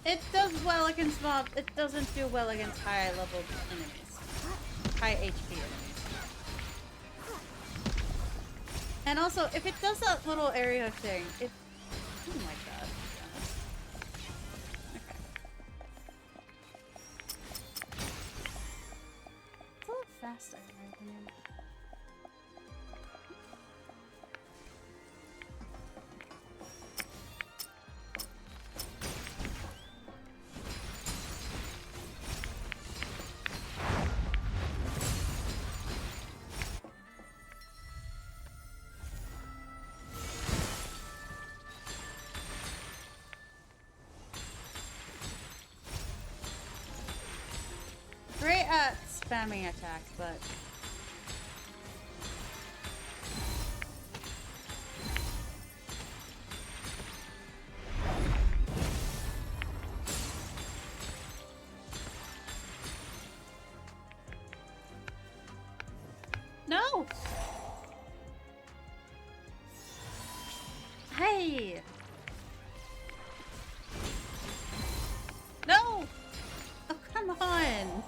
It does well against mobs. It doesn't do well against high level enemies. High HP enemies. And also, if it does that little area thing, it... Oh my god. Okay. It's a little faster, in my opinion. Great at spamming attacks, but... No! Hey! No! Oh, come on!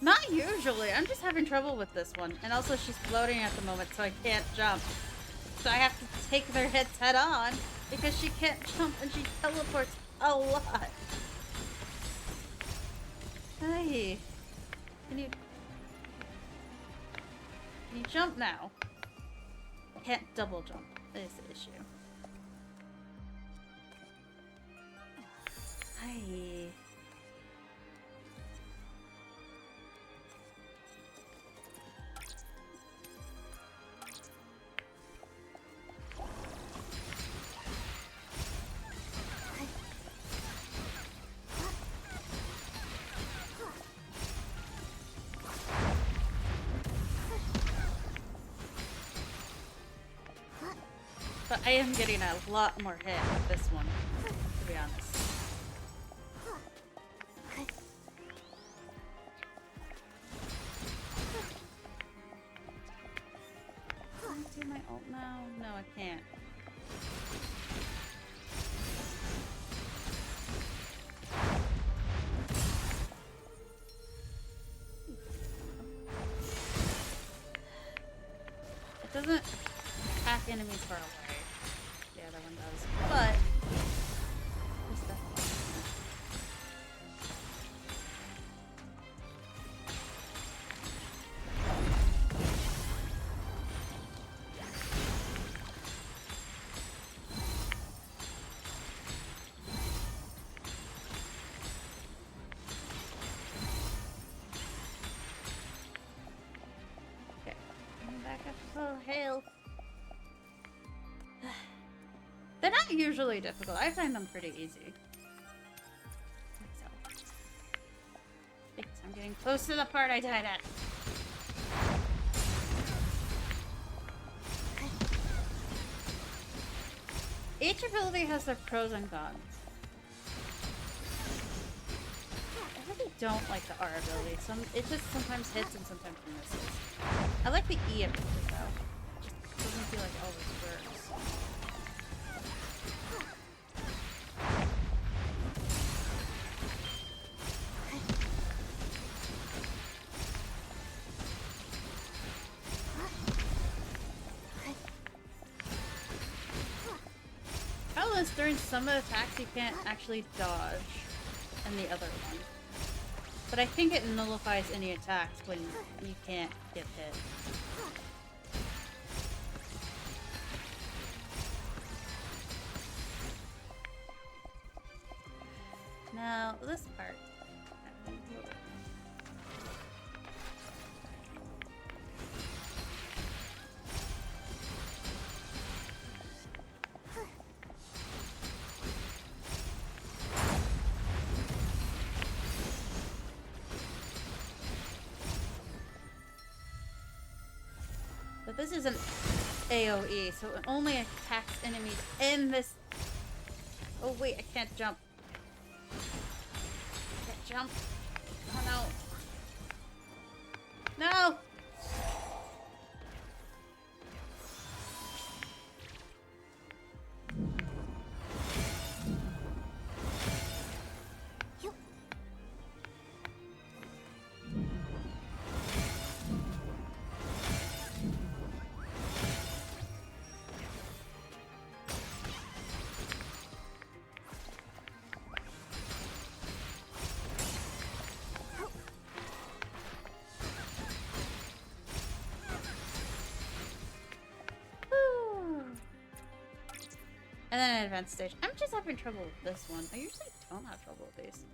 Not usually. I'm just having trouble with this one. And also she's floating at the moment, so I can't jump. So I have to take their heads head on because she can't jump and she teleports a lot. Hey. Can you jump now? Can't double jump is the issue. Hi. But I am getting a lot more hit with this one, to be honest. Can I do my ult now? No, I can't. It doesn't attack enemies far away. The other one does. But this stuff. Okay. I'm back up full health. They're not usually difficult. I find them pretty easy. So. Because I'm getting close to the part I died at. Each ability has their pros and cons. I really don't like the R ability. It just sometimes hits and sometimes misses. I like the E ability though. It just doesn't feel like it always works. During some of the attacks you can't actually dodge in the other one. But I think it nullifies any attacks when you can't get hit. Now, this part. But this is an AoE, so it only attacks enemies in this... Oh wait, I can't jump. I can't jump. Oh no. No! And then an advanced stage. I'm just having trouble with this one. I usually don't have trouble with these.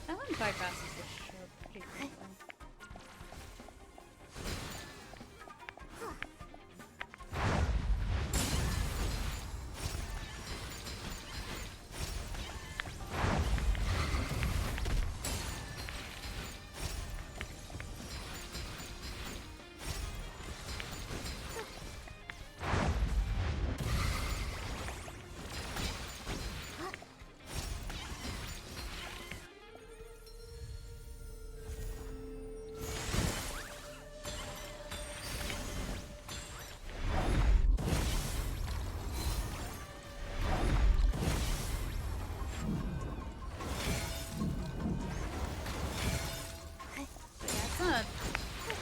That one bypasses the shield pretty quickly.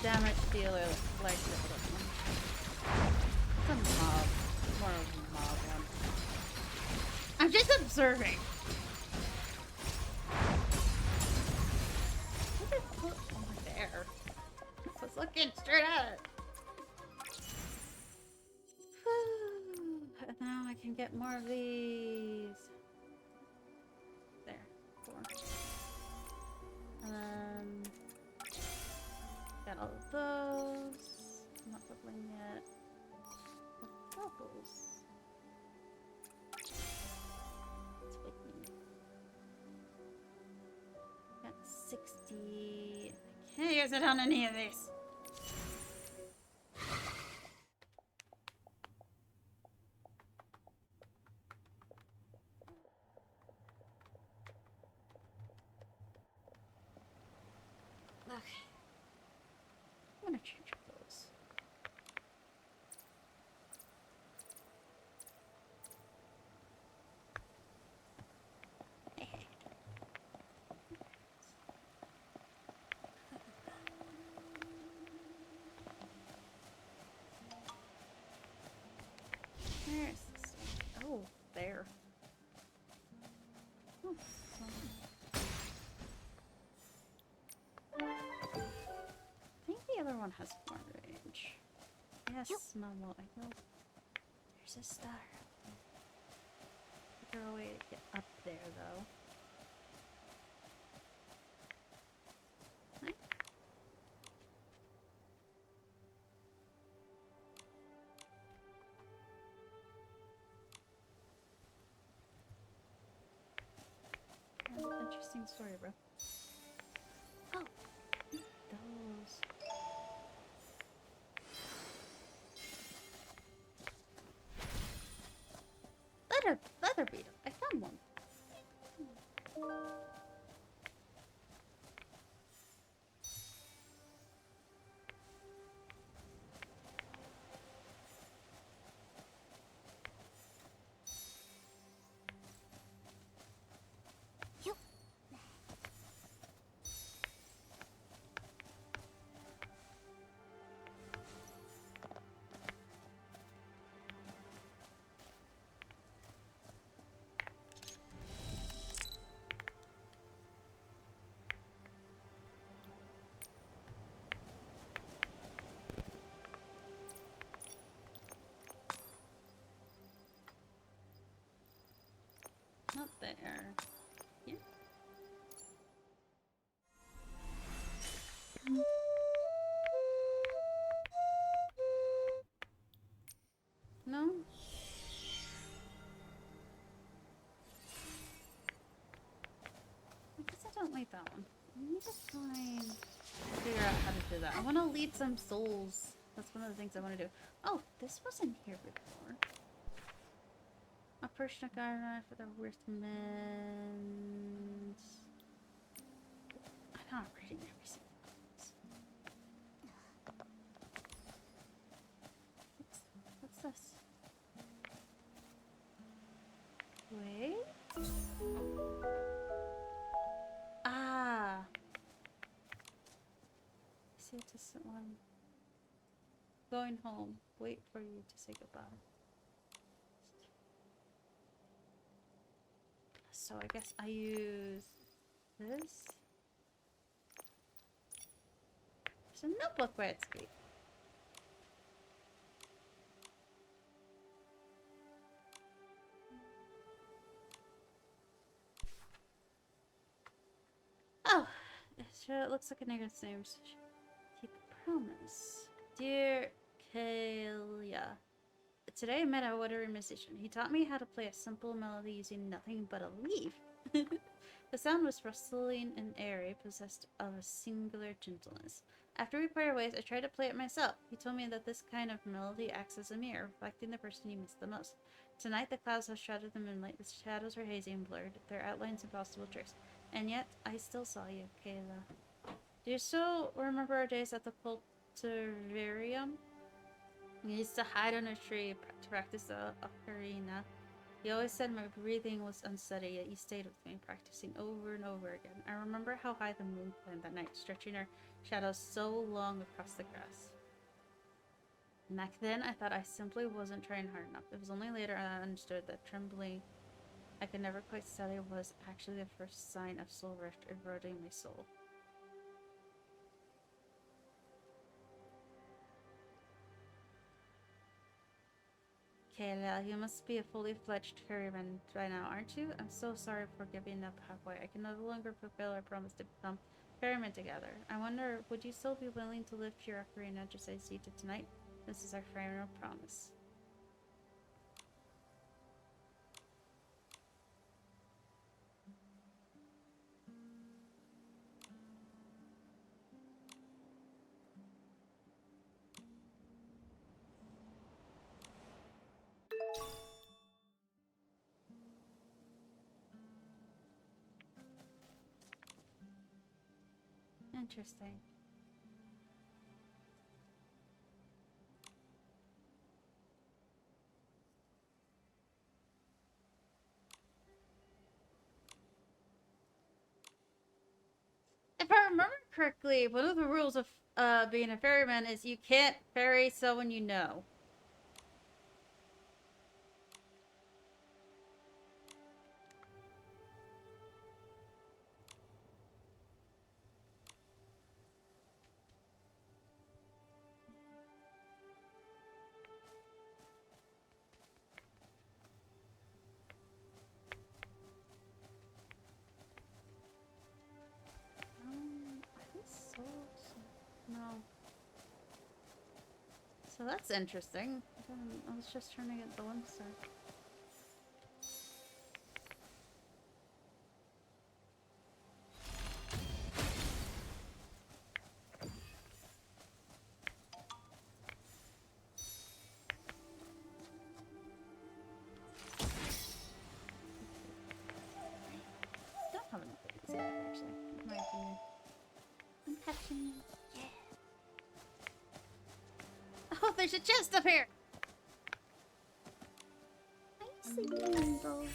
Damage dealer like this one. It's a mob. More of a mob one. I'm just observing. What over there? I was looking straight at it. And now I can get more of these. There. 4. And then got all of those. I'm not leveling yet. The bubbles. It's waiting. Got 60. I can't use it on any of these. Okay. I'm gonna change those. Hey. Where is this one? Oh, there. Oh, I think the other one has more range. Yes, Momo, I know. There's a star. Is there a way to get up there, though? Right? Interesting story, bro. Oh, those. Leather beetle. I found one. Not there. Here? No? I guess I don't like that one. I need to figure out how to do that. I want to lead some souls. That's one of the things I want to do. Oh, this wasn't here before. A Persian garden for the workmen. I'm not reading every single one. What's this? Wait. Ah. you to someone. Going home. Wait for you to say goodbye. So I guess I use this. There's a notebook where it's great. Oh, it looks like a negative name. Keep a promise. Dear Kalia, today I met a watery musician. He taught me how to play a simple melody using nothing but a leaf. The sound was rustling and airy, possessed of a singular gentleness. After we parted ways, I tried to play it myself. He told me that this kind of melody acts as a mirror, reflecting the person you miss the most. Tonight the clouds have shrouded the moonlight. The shadows are hazy and blurred, their outlines impossible to trace. And yet, I still saw you, Kayla. Do you still remember our days at the Cultivarium? We used to hide on a tree to practice the ocarina. You always said my breathing was unsteady, yet you stayed with me, practicing over and over again. I remember how high the moon climbed that night, stretching her shadows so long across the grass. Back then, I thought I simply wasn't trying hard enough. It was only later I understood that trembling I could never quite study was actually the first sign of soul rift eroding my soul. Kayla, you must be a fully fledged ferryman by now, aren't you? I'm so sorry for giving up halfway. I can no longer fulfill our promise to become ferrymen together. I wonder, would you still be willing to lift your ocarina just as you did tonight? This is our ferryman promise. Interesting. If I remember correctly, one of the rules of being a ferryman is you can't ferry someone you know. I think so. No. So that's interesting. I was just trying to get the website. Don't have enough of these yet, actually, in my opinion. I'm catching. Yeah. Oh, there's a chest up here! Nicely done.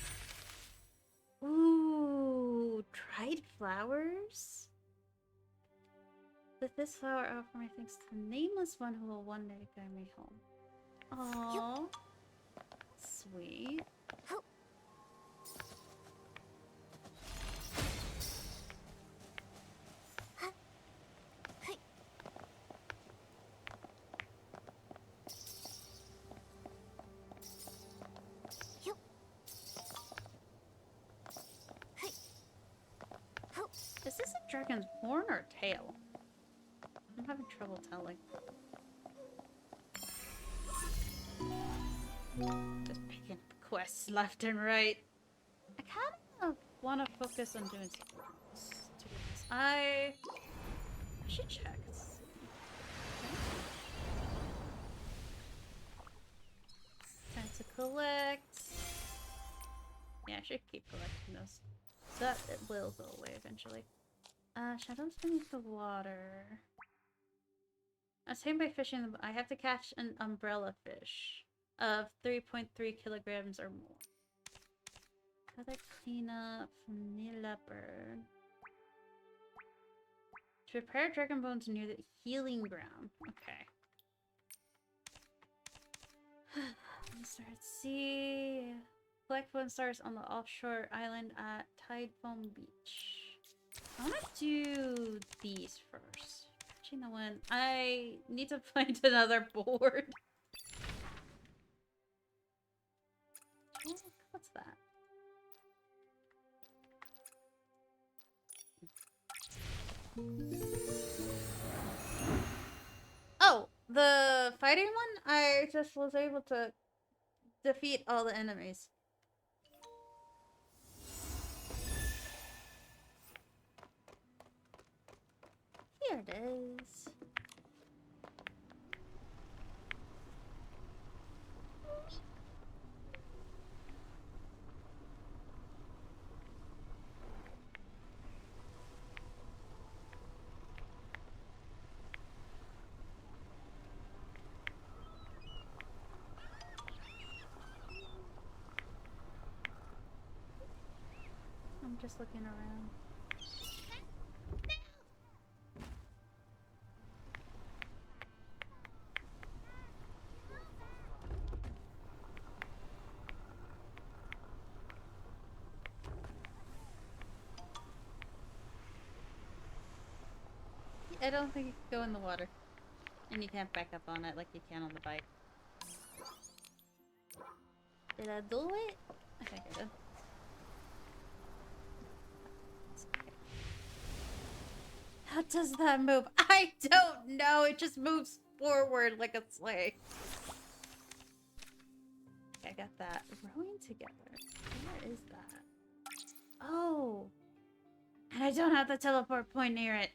Ooh, dried flowers? With this flower, I offer my thanks to the nameless one who will one day guide me home. Aww. Sweet. Is this a dragon's horn or tail? I'm having trouble telling. Just picking up quests left and right. I kind of want to focus on doing something else, to be honest. I should check. Time to collect. Yeah, I should keep collecting those. So that it will go away eventually. Shadows beneath the water. I was tamed by fishing. I have to catch an umbrella fish of 3.3 kilograms or more. Feather cleanup from the leopard. To prepare dragon bones near the healing ground. Okay. Let's see. Collect bone stars on the offshore island at Tide Foam Beach. I want to do these first. Catching the wind. I need to find another board. What's that? Oh, the fighting one? I just was able to defeat all the enemies. Here it is. I'm just looking around. I don't think you can go in the water. And you can't back up on it like you can on the bike. Did I do it? I think I did. How does that move? I don't know. It just moves forward like a sleigh. Okay, I got that. Rowing together. Where is that? Oh. And I don't have the teleport point near it.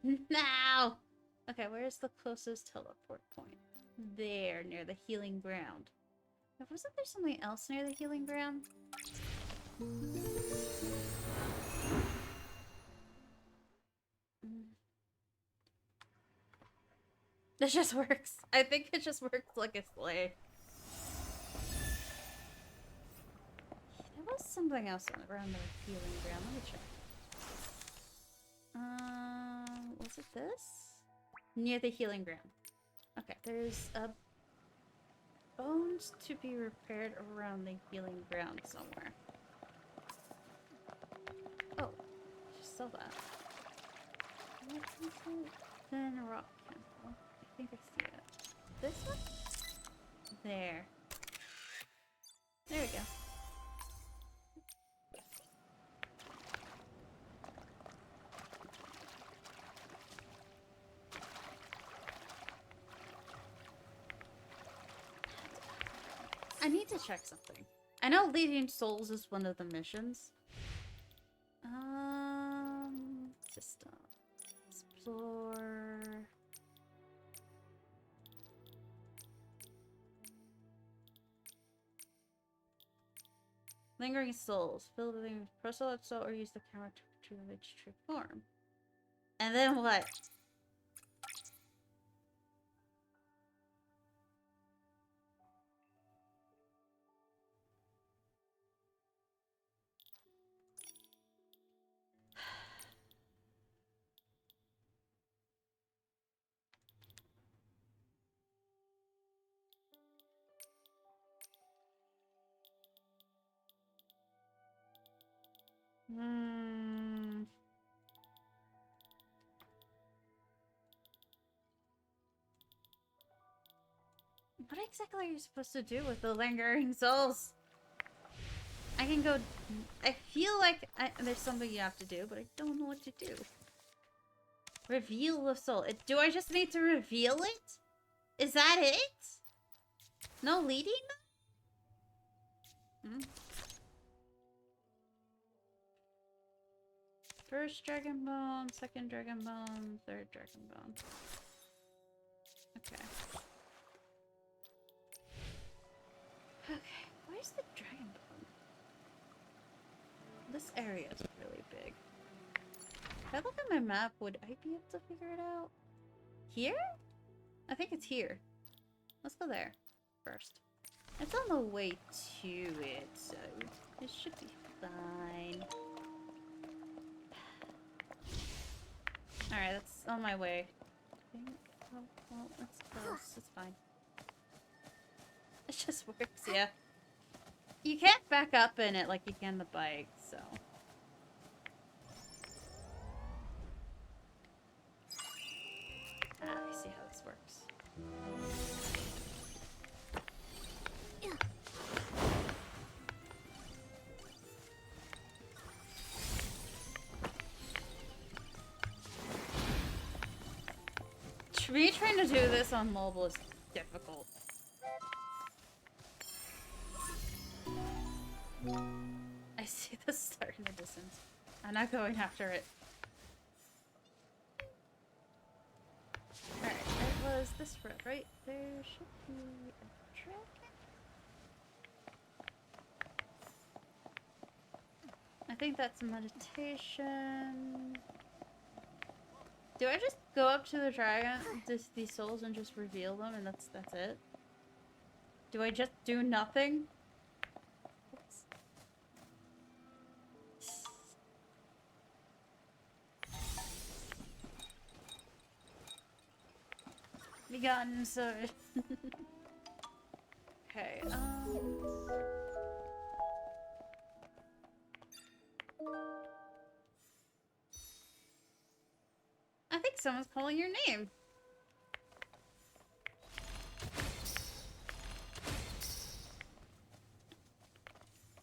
No! Okay, where's the closest teleport point? There, near the healing ground. Now, wasn't there something else near the healing ground? This just works. I think it just works like a sleigh. There was something else around the healing ground. Let me check. Was it this? Near the healing ground. Okay, there's bones to be repaired around the healing ground somewhere. Oh, just saw that. What is it? Then a rock temple. I think I see it. This one? There. There we go. I need to check something. I know leading souls is one of the missions. System. Explore. Lingering souls. Fill the thing with proselyte soul or use the camera to reach true form. And then what? What exactly are you supposed to do with the lingering souls? I can go... I feel like there's something you have to do, but I don't know what to do. Reveal the soul. Do I just need to reveal it? Is that it? No leading? First dragon bone, second dragon bone, third dragon bone. Okay. Okay, where's the dragon bone? This area is really big. If I look at my map, would I be able to figure it out? Here? I think it's here. Let's go there first. It's on the way to it, so it should be fine. Alright, that's on my way. Oh, well, it's close. It's fine. It just works, yeah. You can't back up in it like you can the bike, so... Ah, I see how this works. Me trying to do this on mobile is difficult. I see the star in the distance. I'm not going after it. Alright, it was this road, right? There should be a dragon? I think that's meditation. Do I just go up to the dragon, these souls, and just reveal them, and that's it? Do I just do nothing? Oops. Begun, sorry. Okay, I think someone's calling your name.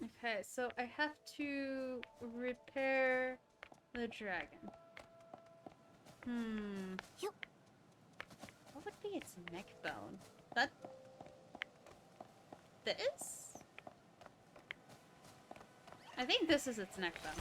Okay, so I have to repair the dragon. What would be its neck bone? That... This? I think this is its neck bone.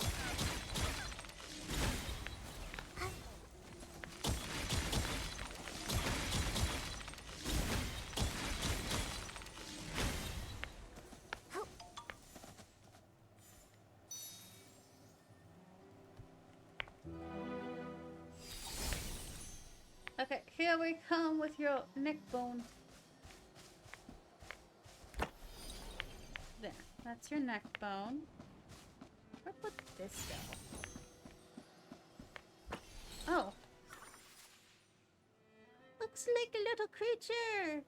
Okay, here we come with your neck bone. There, that's your neck bone. Where would this go? Oh. Looks like a little creature.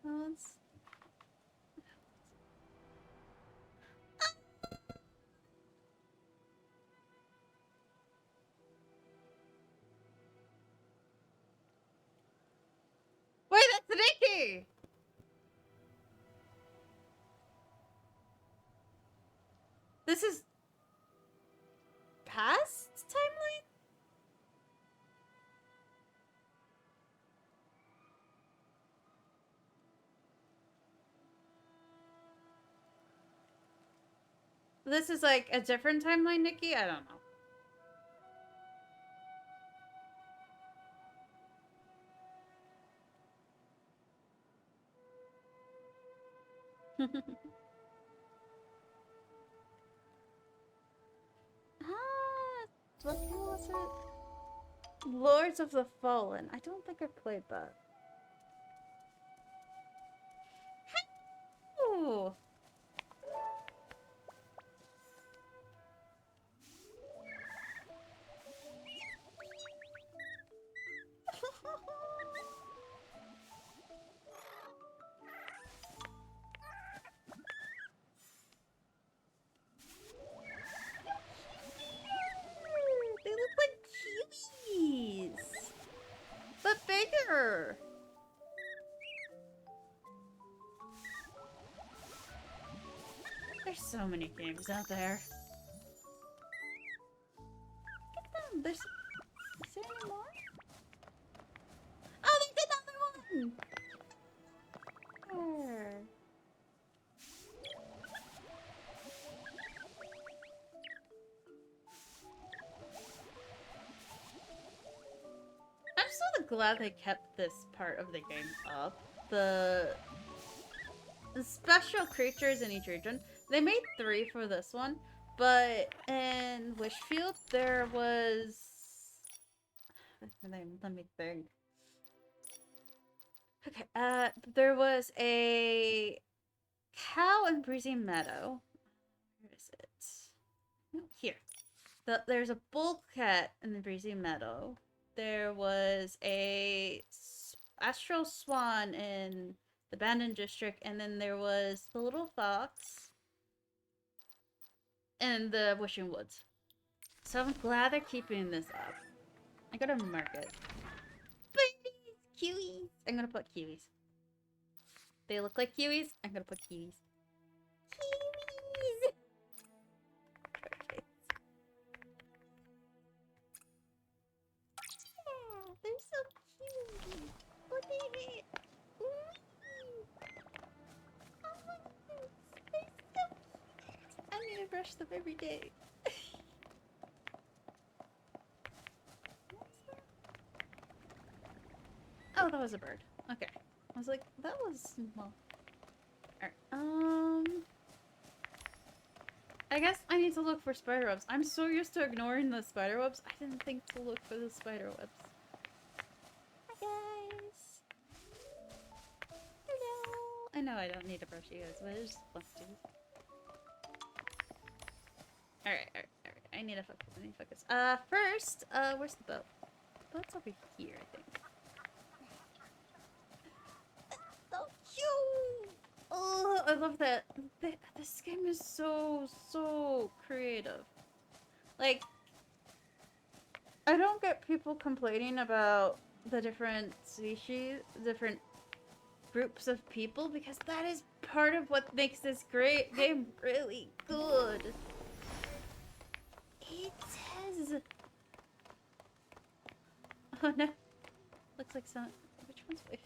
Oh, it's... Wait, that's Nikki! This is... past timeline? This is like a different timeline, Nikki? I don't know. What was it? Lords of the Fallen. I don't think I played that. Ooh. They look like kiwis, but bigger. There's so many games out there. Look at them. Is there any more? Oh, there's another one. Where? I'm so glad they kept this part of the game up. The special creatures in each region. They made 3 for this one, but in Wishfield there was... Let me think. Okay, there was a cow in Breezy Meadow. Where is it? No, here. there's a bulkhead in the Breezy Meadow. There was a astral swan in the Abandoned District, and then there was the little fox in the Wishing Woods. So I'm glad they're keeping this up. I gotta mark it. Babies! Kiwis! I'm gonna put kiwis. They look like kiwis? I'm gonna put kiwis. Kiwis! Okay. Yeah, they're so cute. Look at it. Ooh. Oh my goodness. They're so cute. I need to brush them every day. Oh, that was a bird. Okay. I was like, that was small. Alright, I guess I need to look for spider webs. I'm so used to ignoring the spider webs, I didn't think to look for the spider webs. Hi, guys! Hello! I know I don't need to brush you guys, but I just want to. Alright. I need to focus. First, where's the boat? The boat's over here, I think. So cute! Oh, I love that. This game is so creative. Like, I don't get people complaining about the different species, different groups of people, because that is part of what makes this great game really good. It says... Oh no. Looks like some... Which one's which?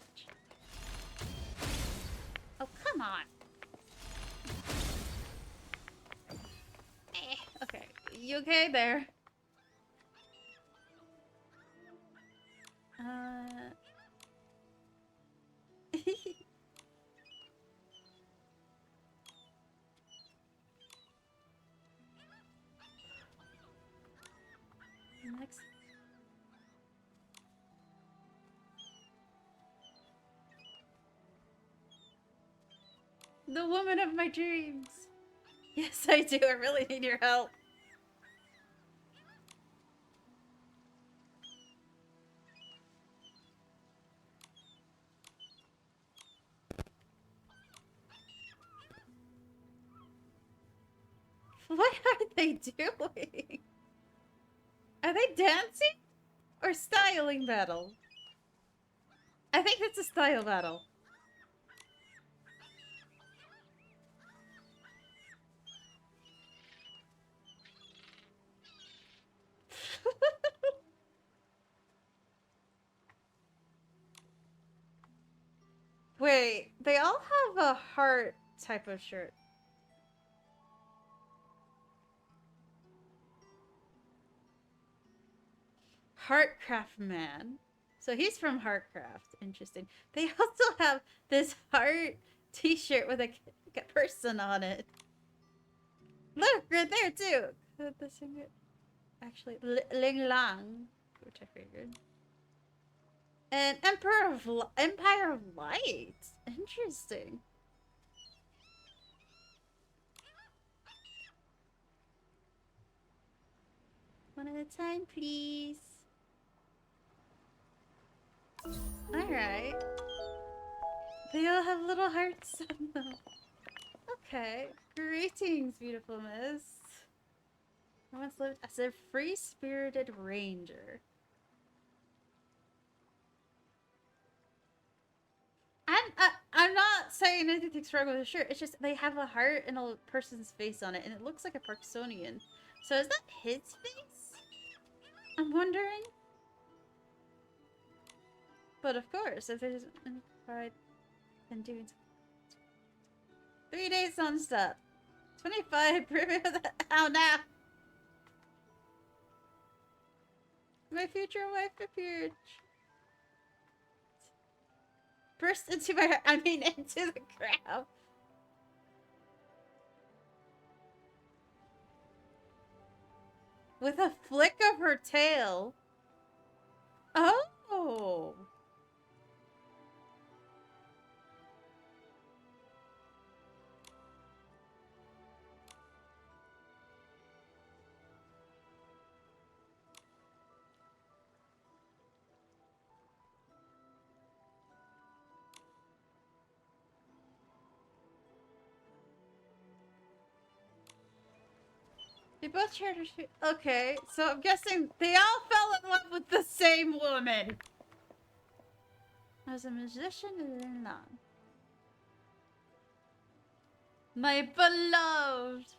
Oh, come on. Okay. You okay there? Next. The woman of my dreams. Yes, I do. I really need your help. What are they doing? Are they dancing? Or styling battle? I think it's a style battle. Wait, they all have a heart type of shirt. Heartcraft Man. So he's from Heartcraft. Interesting. They also have this heart t-shirt with a person on it. Look, right there too. The singer, actually, Ling Lang, which I figured. And Empire of Light. Interesting. One at a time, please. Alright. They all have little hearts on them. Okay. Greetings, beautiful miss. I once lived as a free-spirited ranger. I'm not saying anything's wrong with the shirt. It's just they have a heart and a person's face on it, and it looks like a Parksonian. So is that his face? I'm wondering. But of course, if there's any pride in doing so. 3 days non-stop. 25 premium. Oh no! My future wife appeared. Burst into into the crowd. With a flick of her tail. Oh! They both shared her. Okay, so I'm guessing they all fell in love with the same woman. As a musician and not. My beloved.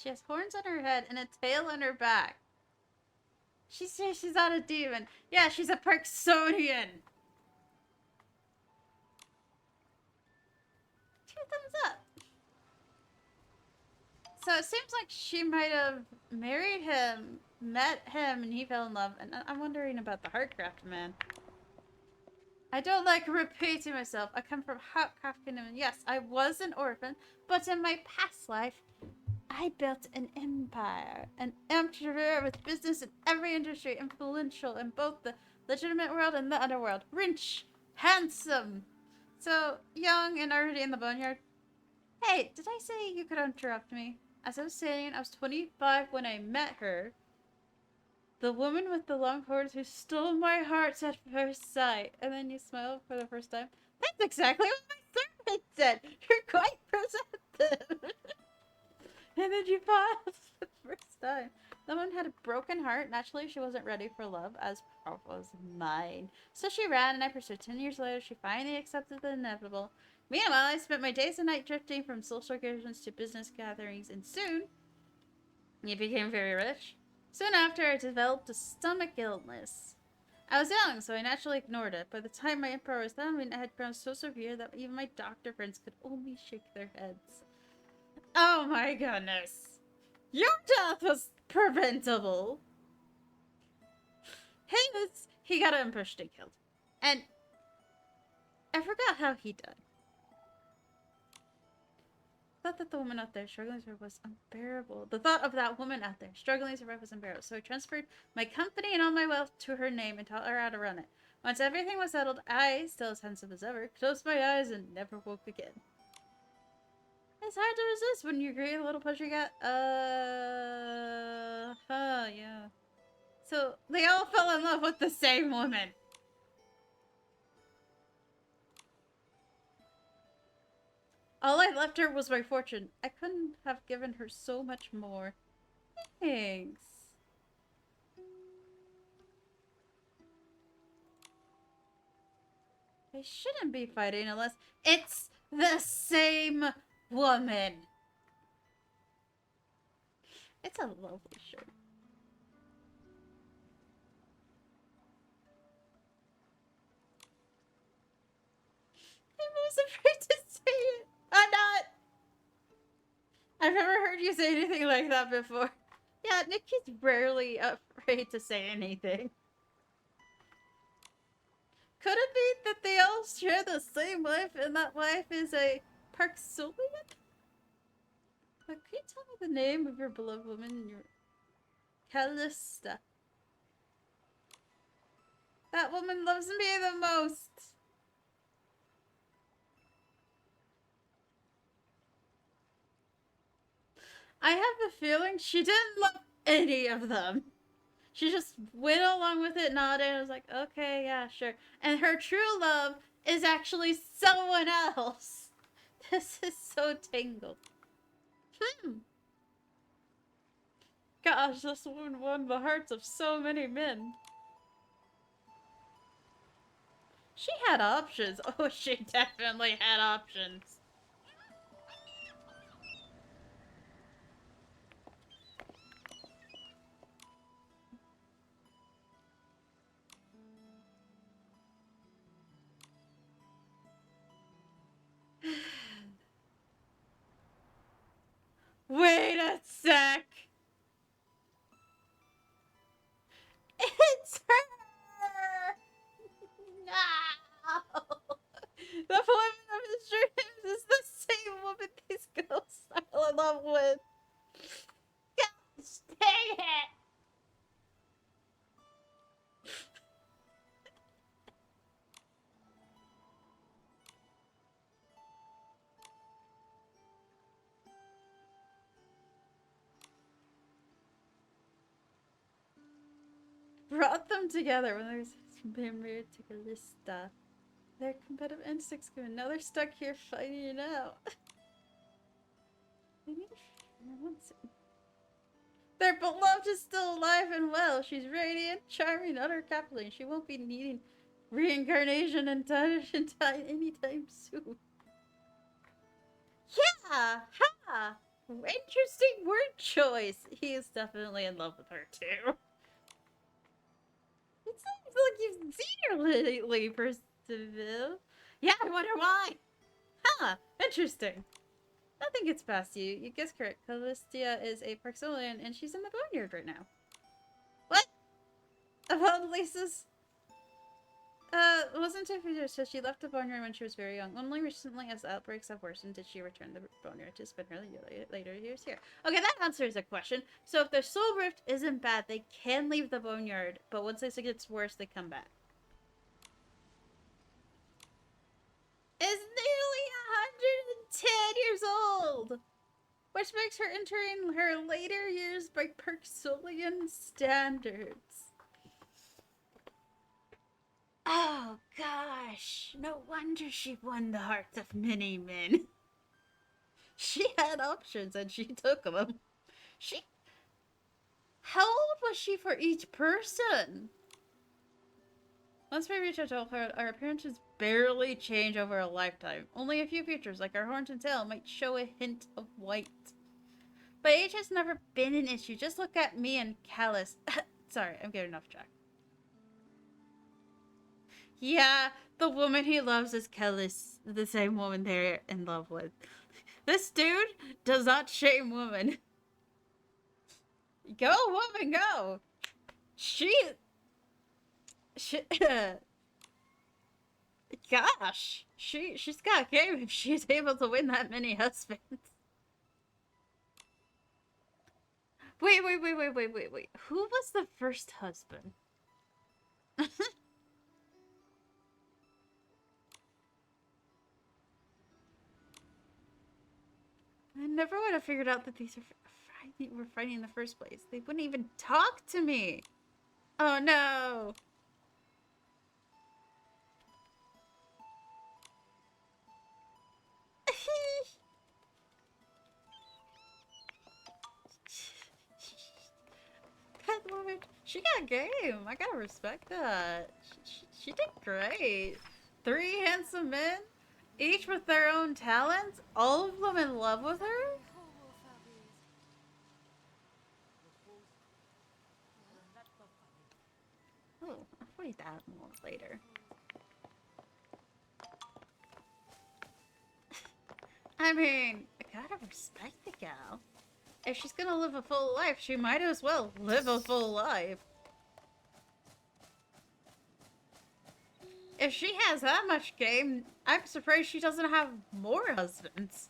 She has horns on her head and a tail on her back. She says she's not a demon. Yeah, she's a Parksonian. 2 thumbs up. So it seems like she might have married him, met him, and he fell in love. And I'm wondering about the Heartcraft man. I don't like repeating myself. I come from Heartcraft Kingdom. Yes, I was an orphan, but in my past life, I built an empire. An entrepreneur with business in every industry, influential in both the legitimate world and the underworld. Rich, handsome. So, young and already in the boneyard. Hey, did I say you could interrupt me? As I was saying, I was 25 when I met her. The woman with the long horns who stole my heart at first sight. And then you smiled for the first time. That's exactly what my servant said. You're quite perceptive. And then you paused for the first time. The woman had a broken heart. Naturally, she wasn't ready for love as powerful as mine. So she ran and I pursued. 10 years later, she finally accepted the inevitable. Meanwhile, I spent my days and nights drifting from social occasions to business gatherings, and soon, he became very rich. Soon after, I developed a stomach illness. I was young, so I naturally ignored it. By the time my emperor was done, it had grown so severe that even my doctor friends could only shake their heads. Oh my goodness. Your death was preventable. He got ambushed and killed. And I forgot how he died. I thought that the woman out there struggling to survive was unbearable. The thought of that woman out there struggling to survive was unbearable. So I transferred my company and all my wealth to her name and taught her how to run it. Once everything was settled, I, still as handsome as ever, closed my eyes and never woke again. It's hard to resist when you create a little pushy cat. Yeah. So they all fell in love with the same woman. All I left her was my fortune. I couldn't have given her so much more. Thanks. They shouldn't be fighting unless it's the same woman. It's a lovely shirt. I'm afraid to say it. I'm not. I've never heard you say anything like that before. Yeah, Nikki's rarely afraid to say anything. Could it be that they all share the same wife and that wife is a Parksonian? But can you tell me the name of your beloved woman? Your Callista. That woman loves me the most. I have the feeling she didn't love any of them. She just went along with it, nodded, and was like, okay, yeah, sure. And her true love is actually someone else. This is so tangled. Gosh, this woman won the hearts of so many men. She had options. Oh, she definitely had options. Wait a sec. It's her! No! The woman of his dreams is the same woman these ghosts are in love with. Gosh dang it! brought them together when there's been married to Callista. Their competitive instincts given. Now they're stuck here fighting it out. Their beloved is still alive and well. She's radiant, charming, utter Kathleen. She won't be needing reincarnation anytime soon. Yeah! Ha! Interesting word choice. He is definitely in love with her, too. It seems like you've seen her lately, Percival. Yeah, I wonder why. Huh, interesting. Nothing gets past you. You guessed correct. Callistia is a Parksolian, and she's in the boneyard right now. What? About Lisa's... wasn't too familiar, so she left the boneyard when she was very young. Only recently, as outbreaks have worsened, did she return the boneyard to spend her later years here. Okay, that answers a question. So if their soul rift isn't bad, they can leave the boneyard, but once it gets worse, they come back. Is nearly 110 years old, which makes her entering her later years by Parksolian standards. Oh gosh, no wonder she won the hearts of many men. She had options and she took them. How old was she for each person? Once we reach adulthood, our appearances barely change over a lifetime. Only a few features, like our horns and tail, might show a hint of white. But age has never been an issue. Just look at me and Callus. Sorry, I'm getting off track. Yeah, the woman he loves is Callus, the same woman they're in love with. This dude does not shame women. Go, woman, go! Gosh, she's got game if she's able to win that many husbands. Wait. Who was the first husband? I never would have figured out that these were fighting in the first place. They wouldn't even talk to me. Oh no. Good lord, she got game. I gotta respect that. She did great. 3 handsome men, each with their own talents, all of them in love with her? Oh, I'll read that more later. I mean, I gotta respect the gal. If she's gonna live a full life, she might as well live a full life. If she has that much game, I'm surprised she doesn't have more husbands.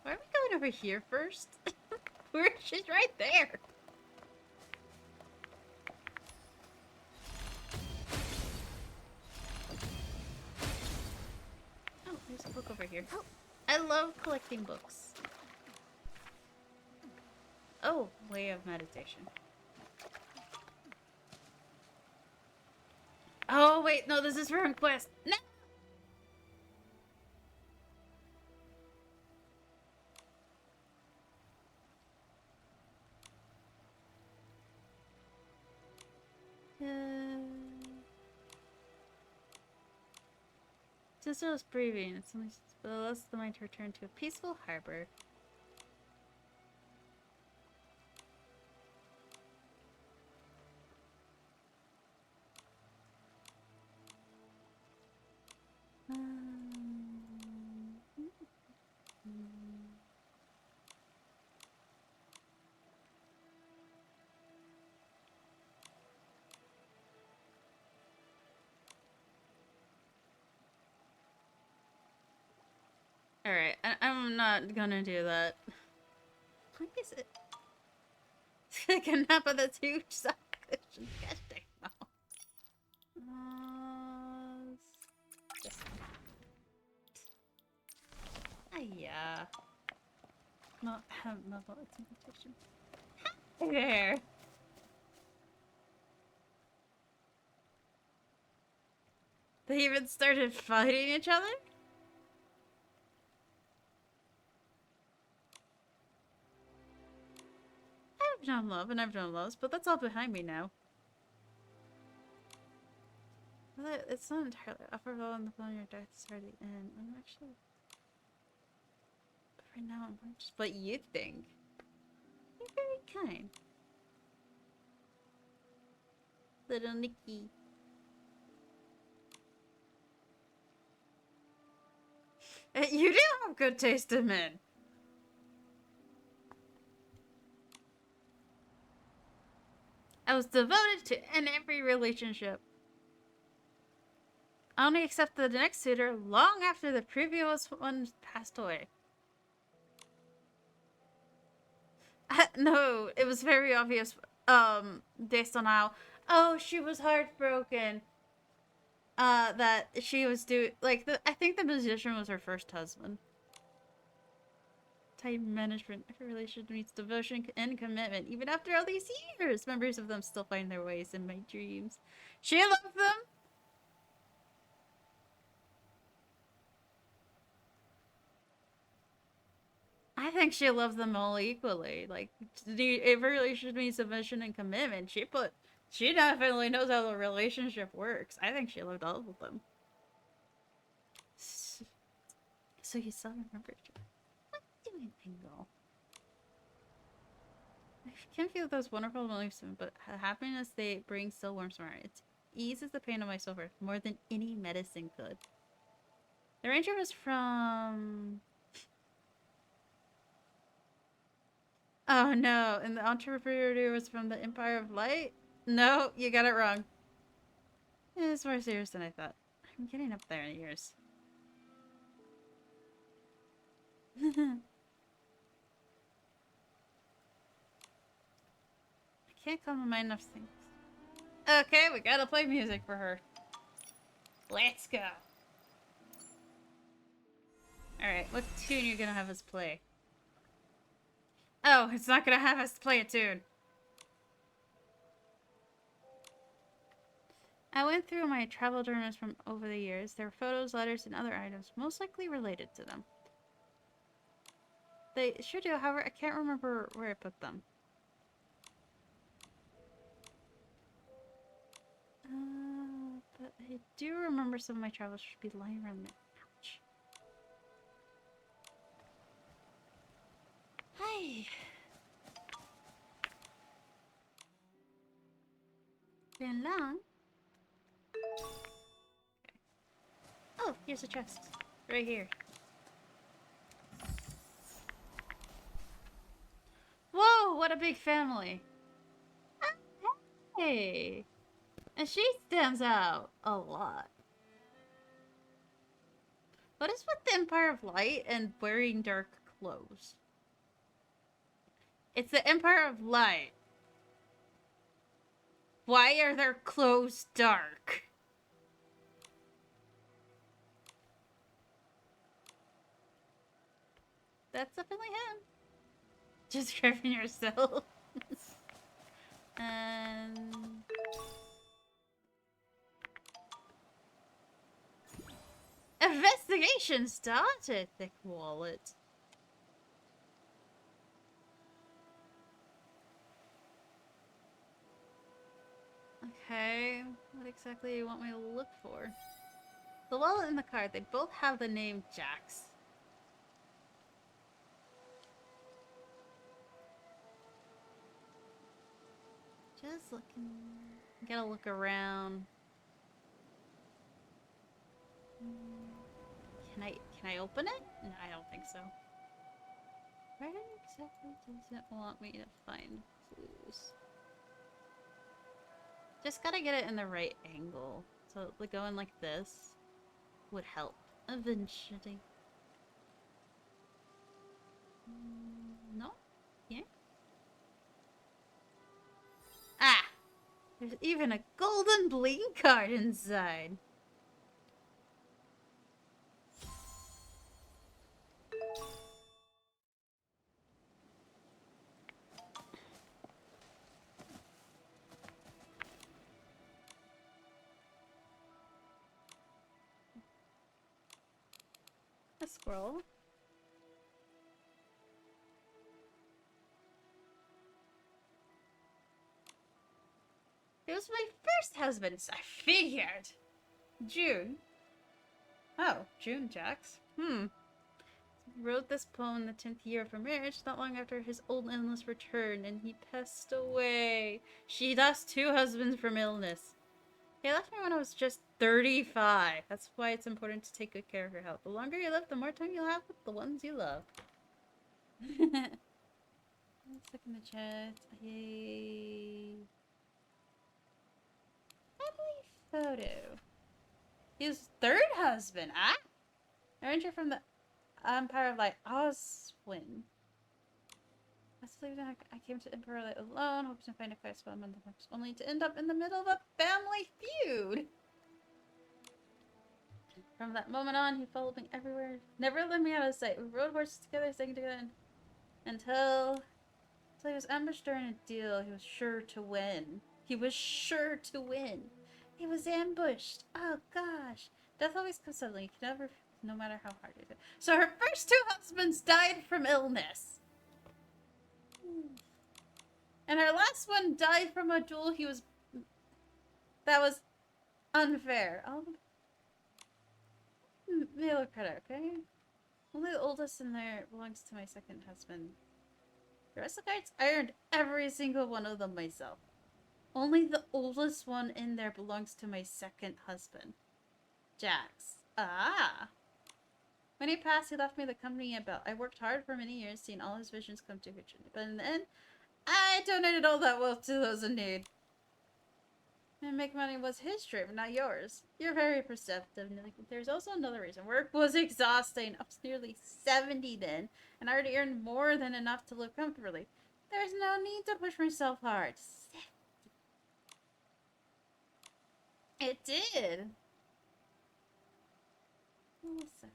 Why are we going over here first? She's right there. Oh, there's a book over here. Oh, I love collecting books. Oh, way of meditation. Oh, wait, no, this is for quest. No! Sister is breathing. It's only less than mine to return to a peaceful harbor. Alright, I'm not gonna do that. What is it? Take a nap on the huge soft cushion. Gosh dang no. Yeah. Not level intimidation. There. They even started fighting each other? I've known love and I've known loves, but that's all behind me now. Well, it's not entirely upper level on the phone. Your death is already in. I'm actually. But right now, I'm just what you think. You're very kind. Little Nikki. You do have good taste in men. I was devoted to in every relationship. I only accepted the next suitor long after the previous one passed away. No, it was very obvious, based on how, oh, she was heartbroken. That she was I think the musician was her first husband. Time management. Every relationship needs devotion and commitment. Even after all these years, members of them still find their ways in my dreams. She loved them. I think she loved them all equally. Like, every relationship needs submission and commitment. She definitely knows how the relationship works. I think she loved all of them. So you still remember each other. What are you doing, Pingle? I can feel those wonderful beliefs, but the happiness they bring still warms my heart. It eases the pain of my soul more than any medicine could. The ranger was from... Oh no, and the entrepreneur was from the Empire of Light? No, you got it wrong. It's more serious than I thought. I'm getting up there in years. I can't calm my mind enough things. Okay, we gotta play music for her. Let's go. Alright, what tune are you gonna have us play? Oh, it's not gonna have us play a tune. I went through my travel journals from over the years. There were photos, letters, and other items, most likely related to them. They sure do, however, I can't remember where I put them. But I do remember some of my travels should be lying around my couch. Hi. Been long? Okay. Oh, here's a chest. Right here. Whoa, what a big family. Hey. And she stands out a lot. What is with the Empire of Light and wearing dark clothes? It's the Empire of Light. Why are their clothes dark? That's definitely him. Just grabbing yourself. And... Investigation started, thick wallet. Okay, what exactly do you want me to look for? The wallet and the card, they both have the name Jax. Just looking. Gotta look around. Can I open it? No, I don't think so. Where exactly does it want me to find clues? Just gotta get it in the right angle. So like going like this would help eventually. No? Yeah? Ah! There's even a golden bling card inside. A scroll. It was my first husband, so I figured. June. Oh, June Jax. Wrote this poem in the 10th year of her marriage, not long after his old illness returned, and he passed away. She lost 2 husbands from illness. He left me when I was just 35. That's why it's important to take good care of your health. The longer you live, the more time you'll have with the ones you love. Let's look in the chat. Yay. Family photo. His 3rd husband. Ah! Arranger from the Empire of Light. Oswin. I came to Emperor Light alone, hoping to find a quiet spot among the monks, only to end up in the middle of a family feud. From that moment on, he followed me everywhere, never let me out of sight. We rode horses together, sang together, until he was ambushed during a deal. He was sure to win. He was sure to win. He was ambushed. Oh gosh. Death always comes suddenly. You can never, no matter how hard it is. So her first 2 husbands died from illness. And her last one died from a duel that was unfair. Male credit, okay? Only the oldest in there belongs to my 2nd husband. The rest of the cards, I earned every single one of them myself. Only the oldest one in there belongs to my 2nd husband. Jax. Ah! When he passed, he left me the company and belt. I worked hard for many years, seeing all his visions come to fruition. But in the end, I donated all that wealth to those in need. And make money was his dream, not yours. You're very perceptive. There's also another reason. Work was exhausting. I was nearly 70 then, and I already earned more than enough to live comfortably. There's no need to push myself hard. It did. Oh, sorry.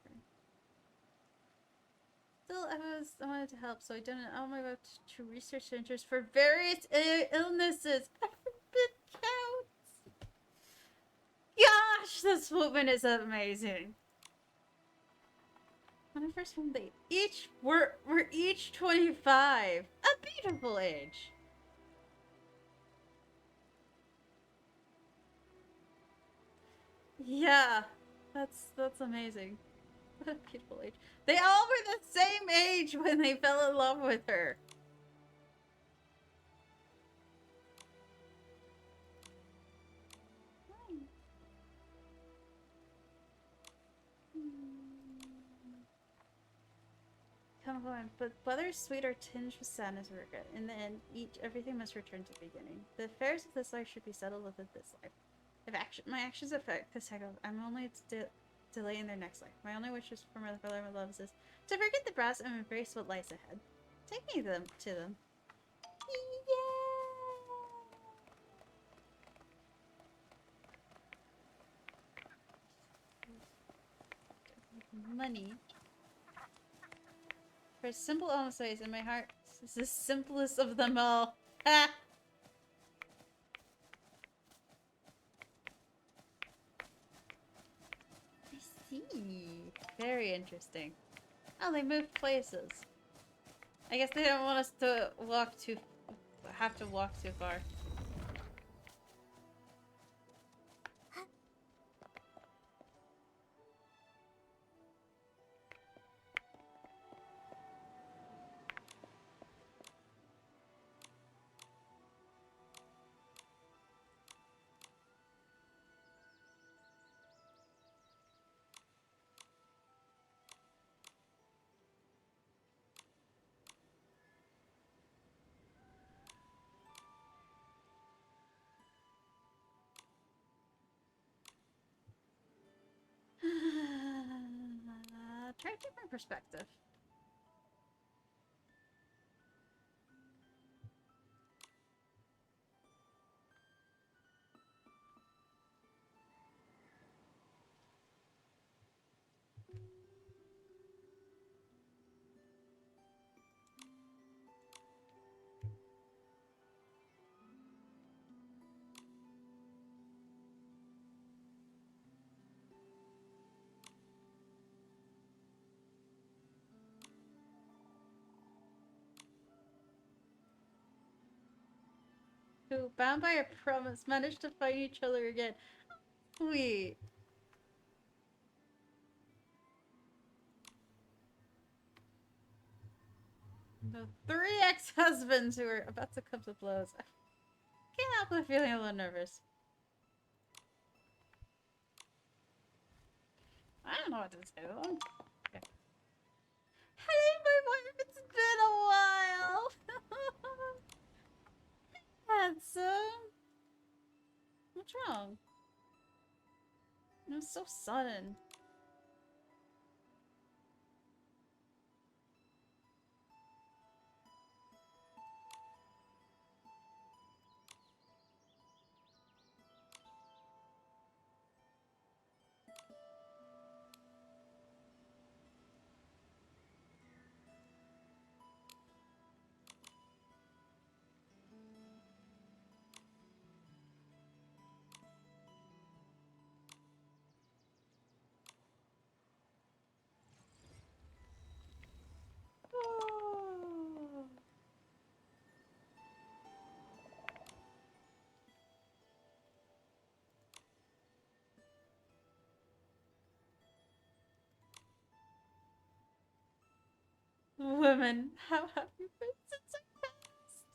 Still, I wanted to help, so I done it on my way to research centers for various illnesses. Every bit counts. Gosh, this woman is amazing. When I first met them, we're each 25. A beautiful age. Yeah, that's amazing. What a beautiful age. They all were the same age when they fell in love with her. Come on, but whether sweet or tinged with sadness or regret, in the end, everything must return to the beginning. The affairs of this life should be settled within this life. If my actions affect this cycle, I'm only delaying their next life. My only wish is for my loves is to forget the past and embrace what lies ahead. Take me to them. Yeah. Money. For simple almsways in my heart, this is the simplest of them all. Ah! I see. Very interesting. Oh, they moved places. I guess they don't want us to have to walk too far. Try a different perspective. who, bound by a promise, managed to find each other again. Sweet. The 3 ex-husbands who are about to come to blows. I can't help but feeling a little nervous. I don't know what to say to them. Okay. Hey, my wife, it's been a while! Handsome. What's wrong? It was so sudden. Oh. Women, how have you been since I passed?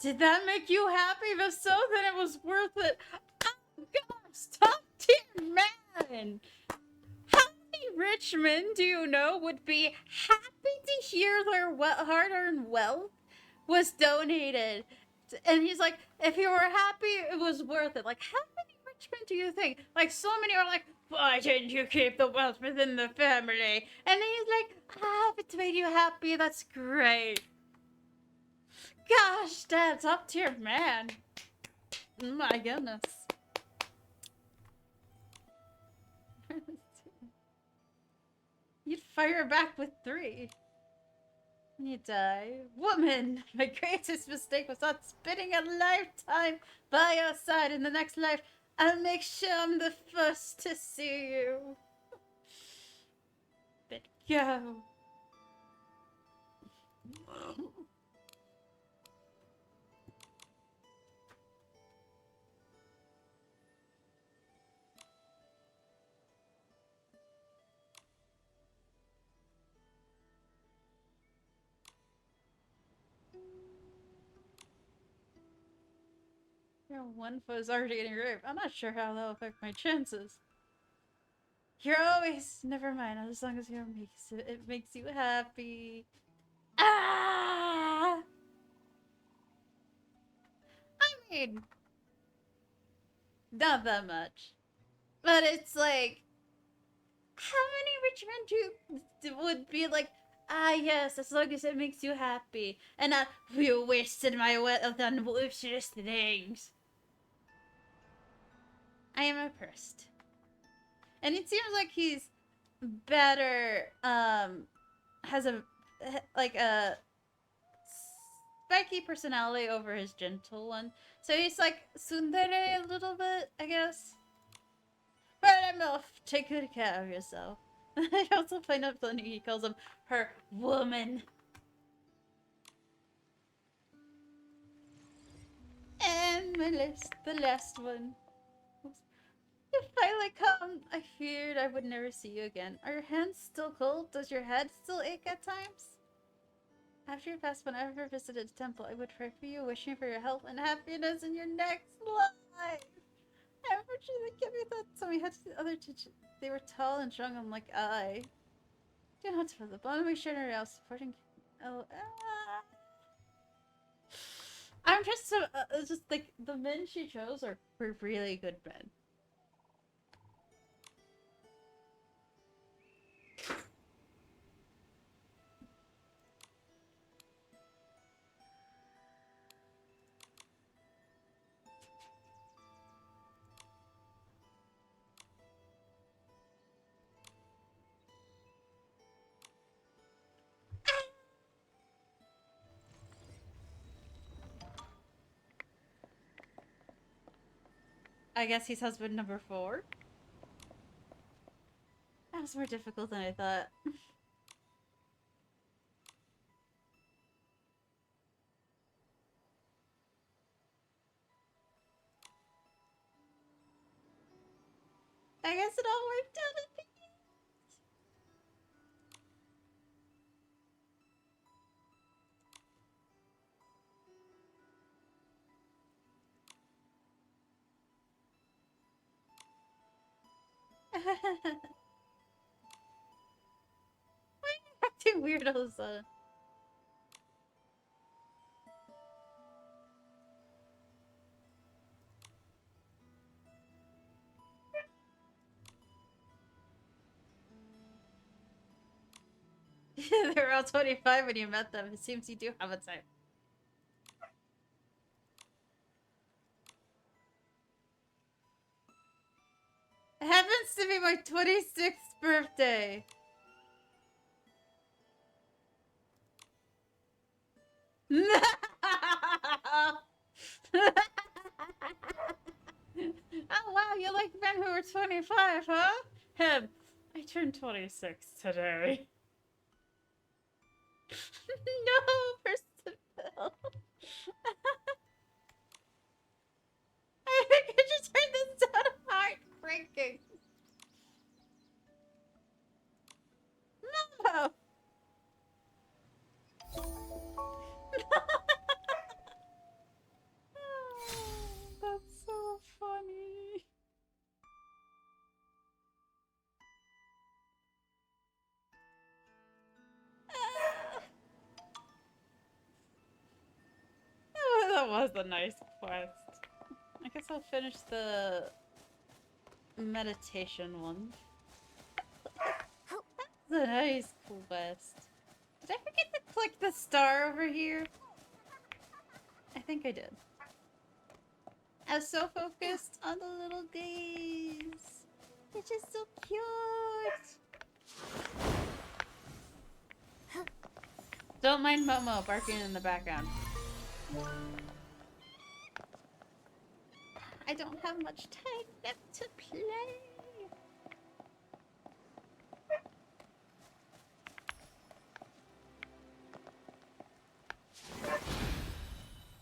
Did that make you happy? If so, then it was worth it. Oh gosh, top tier man! How many rich men do you know would be happy to hear their hard-earned wealth was donated? And he's like, if you were happy, it was worth it. Like, how many rich men do you think? Like, so many are like, why didn't you keep the wealth within the family? And then he's like, if it's made you happy, that's great. Gosh, Dad, top tier man. My goodness. You'd fire back with 3. You die. Woman, my greatest mistake was not spending a lifetime by your side. In the next life, I'll make sure I'm the first to see you. But go. Your one foot's already getting raped. I'm not sure how that'll affect my chances. You're always... Never mind, as long as it makes you happy. Ah! I mean... Not that much. But it's like... How many rich men would be like, yes, as long as it makes you happy. And not, you wasted my wealth on worthless things. I am impressed. And it seems like he's better, has a spiky personality over his gentle one. So he's like tsundere a little bit, I guess. But I'm off. Take good care of yourself. I also find out funny he calls him her woman. And the last one. You finally come. I feared I would never see you again. Are your hands still cold? Does your head still ache at times? After your past, whenever I visited the temple, I would pray for you, wishing for your health and happiness in your next life. Unfortunately, they me that so we had the other two. They were tall and strong, unlike I. Do not for the bottom of my shirt out supporting. Oh, I'm just so just like the men she chose were really good men. I guess he's husband number 4. That was more difficult than I thought. I guess it all worked out at the end. Why are you acting weird all of a sudden? They were all 25 when you met them. It seems you do have a type. It happens to be my 26th birthday. Oh wow, you like men who are 25, huh? Him. I turned 26 today. No, Percival. I think I just heard the sound of heart breaking. No. That's so funny. That was a nice quest. I guess I'll finish the meditation one. That's a nice quest. Did I forget to click the star over here? I think I did. I was so focused on the little gays. They're just so cute. Don't mind Momo barking in the background. I don't have much time left to play.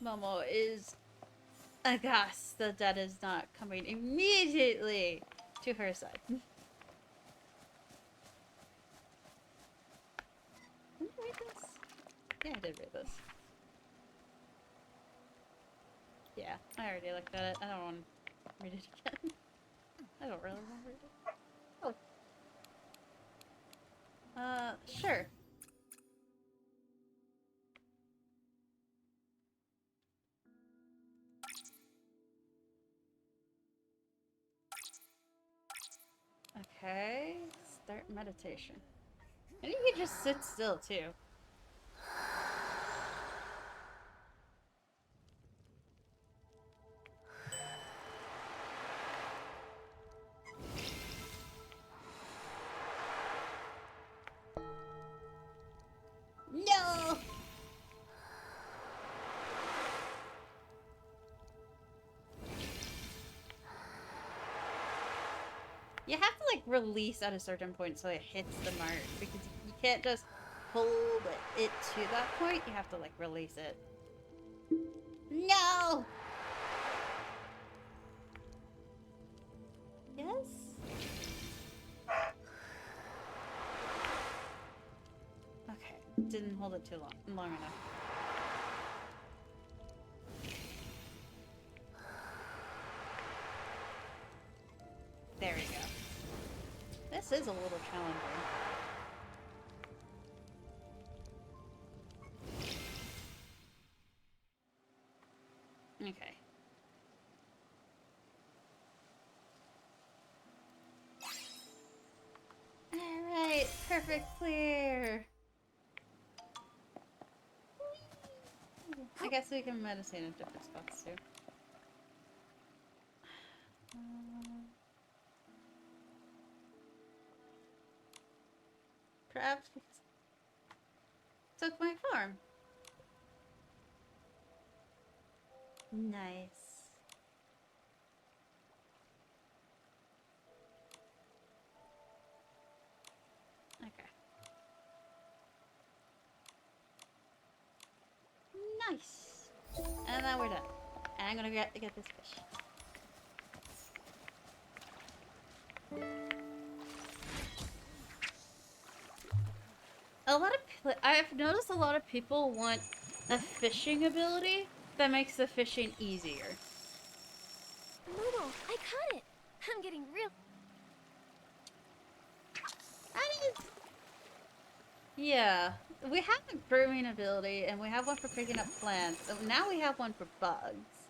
Momo is aghast that Dad is not coming immediately to her side. Did I read this? Yeah, I did read this. Yeah, I already looked at it. I don't want to read it again. I don't really want to read it. Oh. Sure. Okay, start meditation. I think you can just sit still too. No! You have to like release at a certain point so it hits the mark, because you can't just hold it to that point. You have to like release it. No! Yes? Okay, didn't hold it too long enough. There we go. This is a little challenging. Okay. Alright, perfect clear. I guess we can meditate in different spots too. Perhaps we took my farm. Nice. Okay. Nice. And then we're done. And I'm gonna get this fish. I've noticed a lot of people want a fishing ability that makes the fishing easier. Momo, I caught it. I'm getting real. Yeah, we have a grooming ability, and we have one for picking up plants, and now we have one for bugs.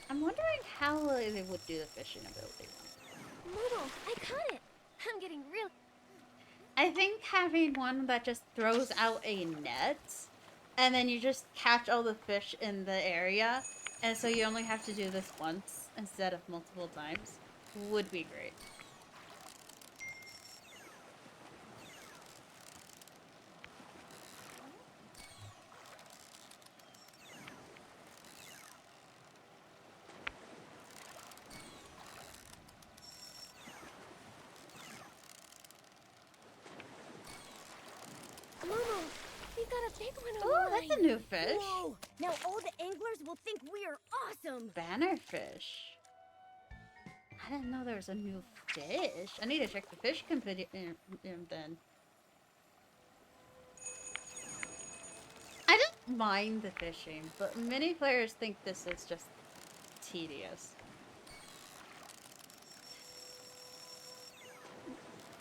I'm wondering how they would do the fishing ability one. Momo, I caught it. I'm getting real. I think having one that just throws out a net, and then you just catch all the fish in the area, and so you only have to do this once instead of multiple times, would be great. Momo, we got a big one on Oh, the line. that's a new fish. Whoa! Now all the anglers will think we are awesome. Bannerfish. I didn't know there was a new fish. I need to check the fish companion then. I don't mind the fishing, but many players think this is just tedious.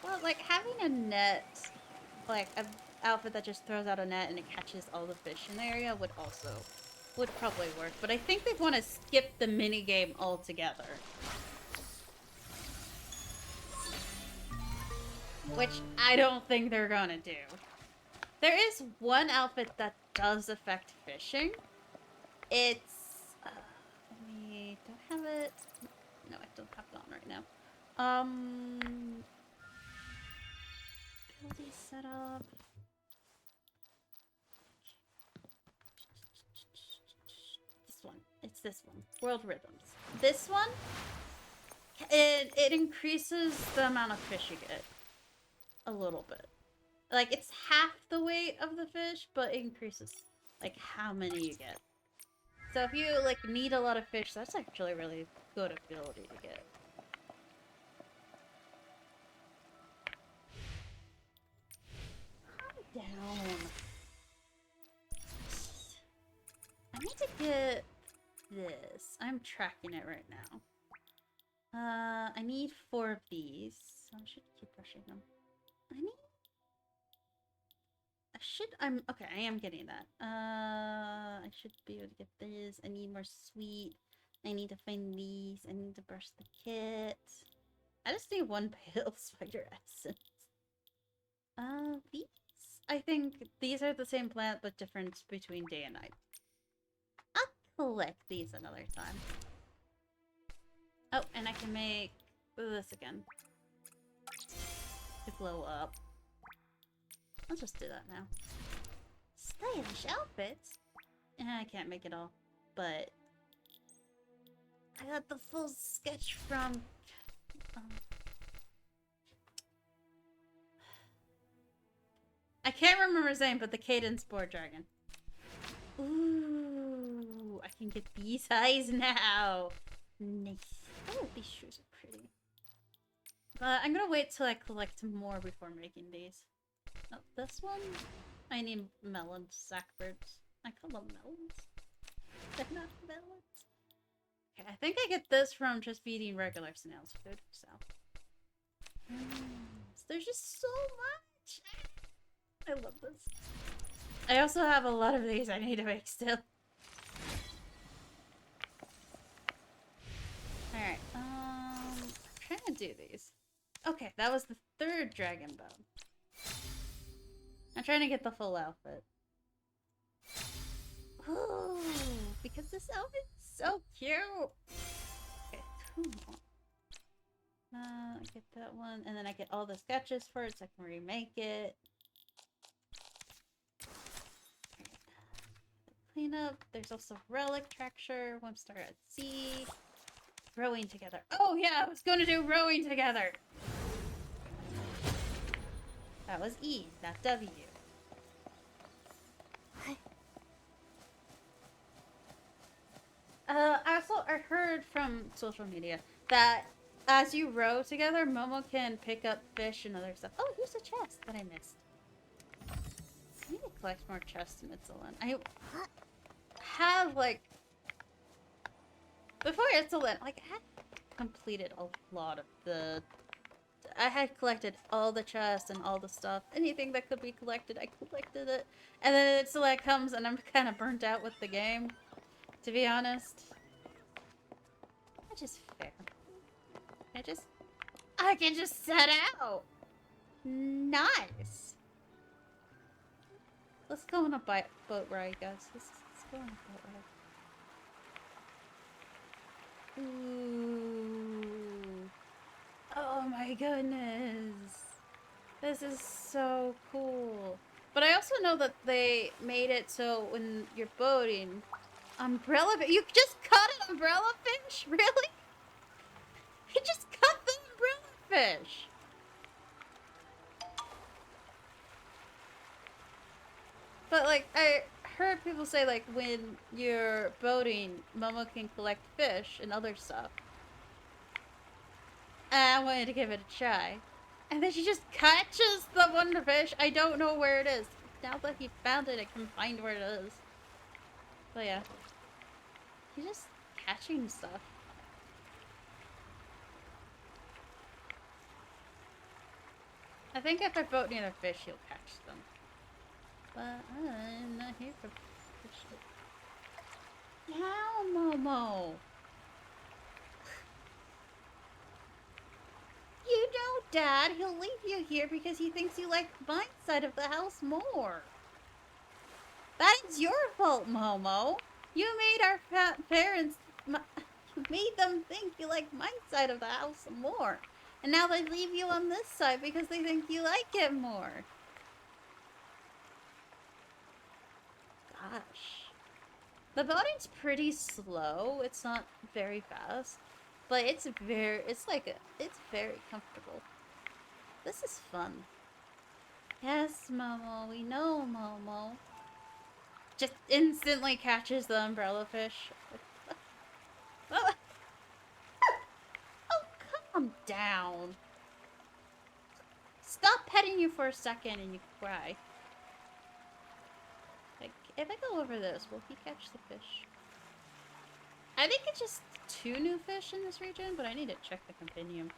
Well, like having a net, like an outfit that just throws out a net and it catches all the fish in the area would probably work. But I think they want to skip the mini game altogether. Which I don't think they're gonna do. There is one outfit that does affect fishing. It's... do I have it? No, I don't have it on right now. Ability setup. This one. It's this one. World Rhythms. This one, it increases the amount of fish you get. A little bit. Like, it's half the weight of the fish, but it increases, like, how many you get. So if you, like, need a lot of fish, that's actually a really good ability to get. Calm down. I need to get this. I'm tracking it right now. I need 4 of these. So I should keep brushing them. Okay, I am getting that. I should be able to get this. I need more sweet. I need to find these. I need to brush the kit. I just need 1 pale spider essence. These? I think these are the same plant, but different between day and night. I'll collect these another time. Oh, and I can make this again. To glow up. I'll just do that now. Stylish outfits? I can't make it all, but I got the full sketch from I can't remember his name, but the Cadence Board Dragon. Ooh, I can get these eyes now. Nice. Oh, these shoes are pretty. But I'm gonna wait till I collect more before making these. Oh, this one? I need melons, sackbirds. I call them melons. They're not melons. Okay, I think I get this from just eating regular snails food, so. There's just so much! I love this. I also have a lot of these I need to make still. Alright, I'm trying to do these. Okay, that was the 3rd dragon bone. I'm trying to get the full outfit. Ooh, because this outfit's so cute. Okay, 2 more. I get that one, and then I get all the sketches for it so I can remake it. Clean up. There's also relic traction, 1 star at sea. Rowing together. Oh yeah, I was going to do rowing together. That was E, not W. I heard from social media that as you row together, Momo can pick up fish and other stuff. Oh, here's a chest that I missed. I need to collect more chests in Itzalin. I have, like... Before Itzalin, like, I had completed a lot of the... I had collected all the chests and all the stuff. Anything that could be collected, I collected it. And then Itzalin comes and I'm kind of burnt out with the game, to be honest. Which is fair. I can just set out! Nice! Let's go on a boat ride, guys. Let's go on a boat ride. Ooh. Oh my goodness. This is so cool. But I also know that they made it so when you're boating, umbrella fish. You just caught an umbrella fish? Really? You just caught the umbrella fish. But, like, I heard people say, like, when you're boating, Momo can collect fish and other stuff. And I wanted to give it a try. And then she just catches the wonder fish. I don't know where it is. Now that he found it, I can find where it is. But yeah. He's just catching stuff. I think if I boat near the fish, he'll catch them. But I'm not here for fish. Now, Momo! You know, Dad, he'll leave you here because he thinks you like my side of the house more. That's your fault, Momo. You made our parents... You made them think you like my side of the house more. And now they leave you on this side because they think you like it more. Gosh. The boating's pretty slow. It's not very fast. But it's very comfortable. This is fun. Yes, Momo. We know, Momo. Just instantly catches the umbrella fish. Oh, calm down. Stop petting you for a second and you cry. Like, if I go over this, will he catch the fish? I think it's just 2 new fish in this region, but I need to check the compendium.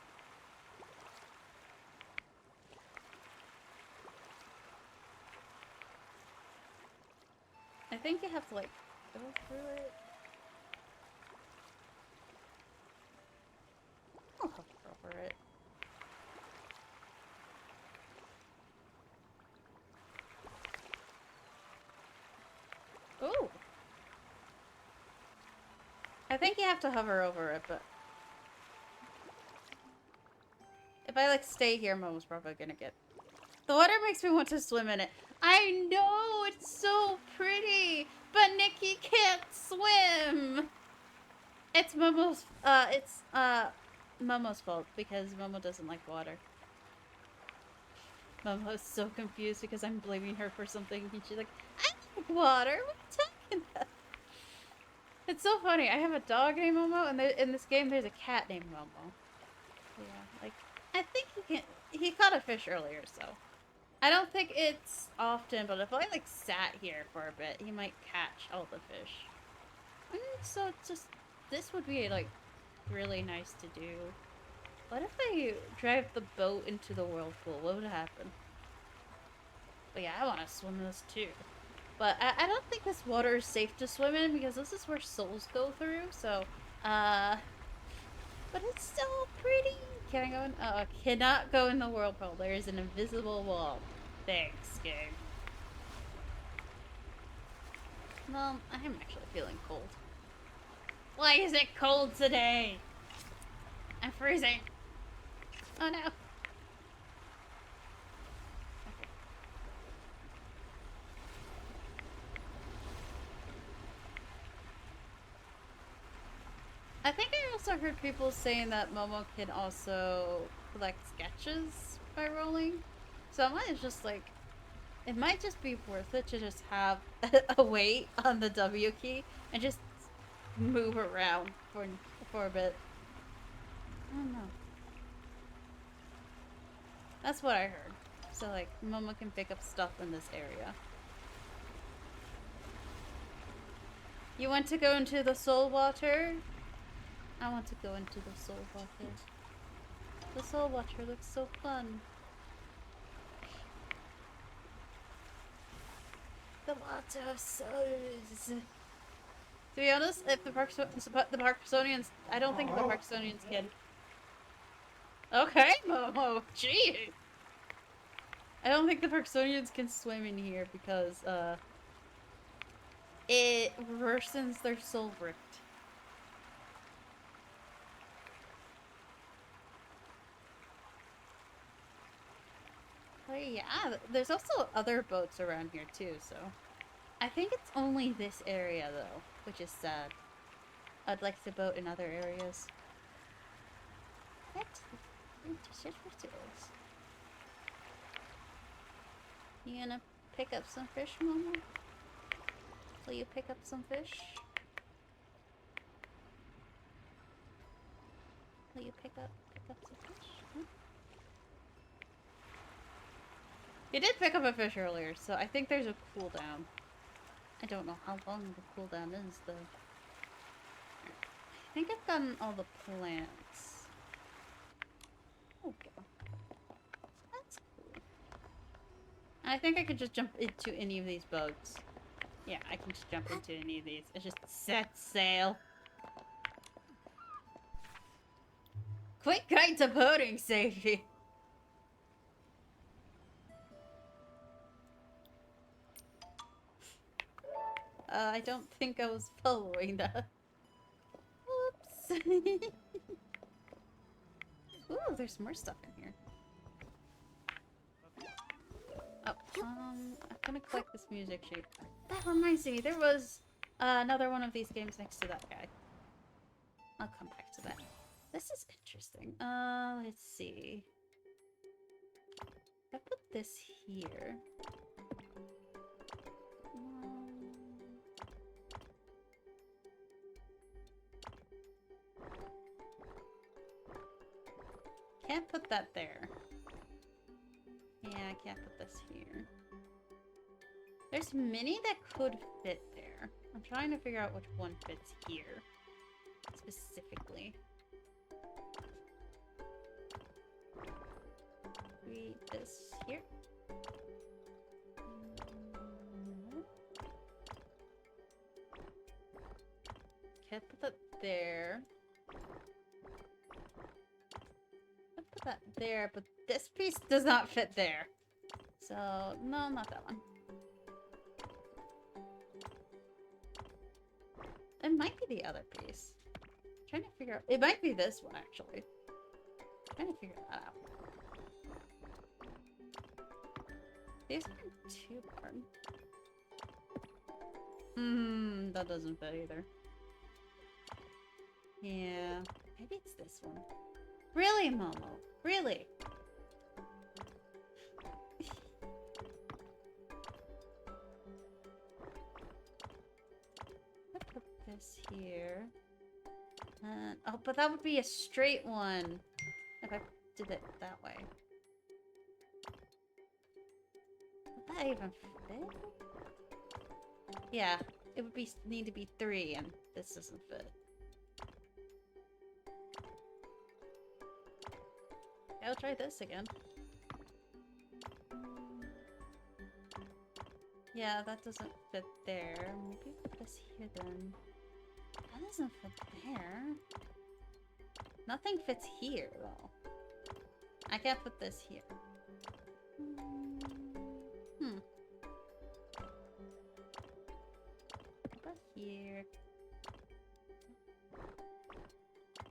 I think you have to, like, go through it. I'll hover over it. Ooh! I think you have to hover over it, but... If I, like, stay here, Momo's probably gonna get... The water makes me want to swim in it. I know! It's so pretty! But Nikki can't swim! It's Momo's fault, because Momo doesn't like water. Momo's so confused because I'm blaming her for something, and she's like, I like water! What are you talking about? It's so funny. I have a dog named Momo, and in this game, there's a cat named Momo. Yeah, like, I think he caught a fish earlier, so. I don't think it's often, but if I, like, sat here for a bit, he might catch all the fish. So, this would be, like, really nice to do. What if I drive the boat into the whirlpool? What would happen? But yeah, I want to swim this, too. But I don't think this water is safe to swim in because this is where souls go through, so, but it's still pretty. Can I go in? Oh, I cannot go in the whirlpool. There is an invisible wall. Thanks, game. Well, I am actually feeling cold. Why is it cold today? I'm freezing. Oh no. I think I also heard people saying that Momo can also collect sketches by rolling. So I might just like, it might just be worth it to just have a weight on the W key and just move around for a bit. I don't know. That's what I heard. So, like, Momo can pick up stuff in this area. You want to go into the soul water? I want to go into the soul water. The soul water looks so fun. The water of souls. To be honest, if the Parksonians, I don't think the Parksonians can. Okay, Momo, gee. I don't think the Parksonians can swim in here because it worsens their soul rift. But yeah, there's also other boats around here too, so I think it's only this area though, which is sad. I'd like to boat in other areas. What? You gonna pick up some fish, Momo? Will you pick up some fish? Will you pick up some fish? Huh? You did pick up a fish earlier, so I think there's a cooldown. I don't know how long the cooldown is, though. I think I've gotten all the plants. Okay. That's cool. I think I could just jump into any of these boats. Yeah, I can just jump into any of these. It's just set sail. Quick guide to boating safety. I don't think I was following that. Oops. Ooh, there's more stuff in here. Oh, I'm gonna collect this music sheet. That reminds me, there was another one of these games next to that guy. I'll come back to that. This is interesting. Let's see. If I put this here. Can't put that there. Yeah, I can't put this here. There's many that could fit there. I'm trying to figure out which one fits here. Specifically. Read this here. Can't put that there. Put that there, but this piece does not fit there. So, no, not that one. It might be the other piece. I'm trying to figure out. It might be this one, actually. I'm trying to figure that out. These aren't too hard. That doesn't fit either. Yeah, maybe it's this one. Really, Momo? Really? I'll put this here. Oh, but that would be a straight one if I did it that way. Would that even fit? Yeah, it would need to be 3, and this doesn't fit. I'll try this again. Yeah, that doesn't fit there. Maybe put this here then. That doesn't fit there. Nothing fits here, though. I can't put this here. Put here.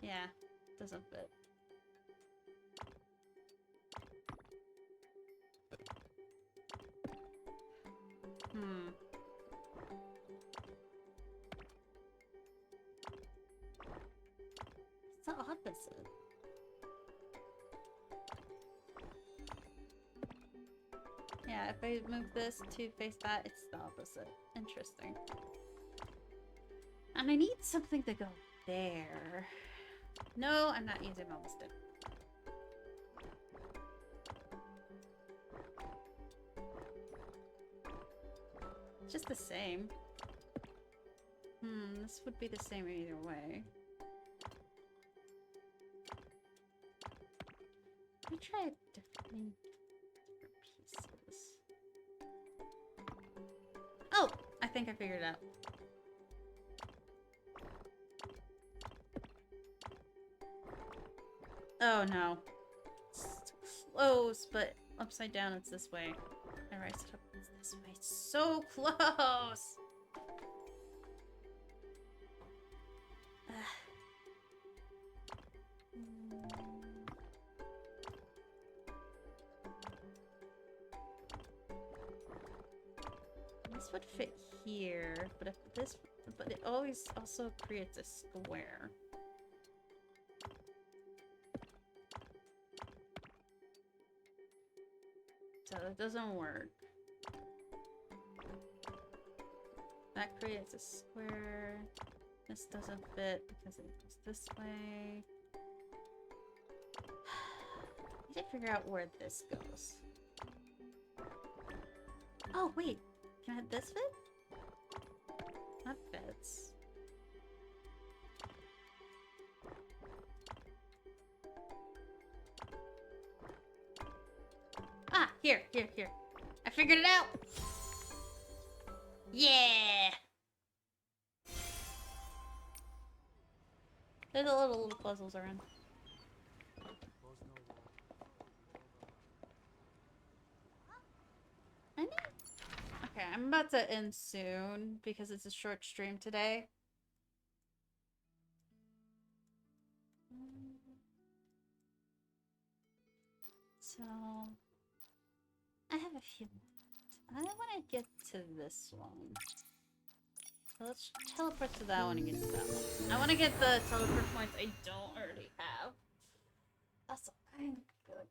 Yeah, doesn't fit. It's the opposite. Yeah, if I move this to face that, it's the opposite. Interesting. And I need something to go there. No, I'm not using Mama Stick. It's just the same. This would be the same either way. Let me try different pieces. Oh! I think I figured it out. Oh no. It's close, but upside down it's this way. I raised it up, it's this way. It's so close! This would fit here, but it always also creates a square. So it doesn't work. That creates a square. This doesn't fit because it goes this way. I need to figure out where this goes. Oh, wait. Can this fit? That fits. Ah, here. I figured it out! Yeah! There's a little puzzles around. Okay, I'm about to end soon because it's a short stream today. So, I have a few more. I want to get to this one. So let's teleport to that one and get to that one. I want to get the teleport points I don't already have. That's kind of good.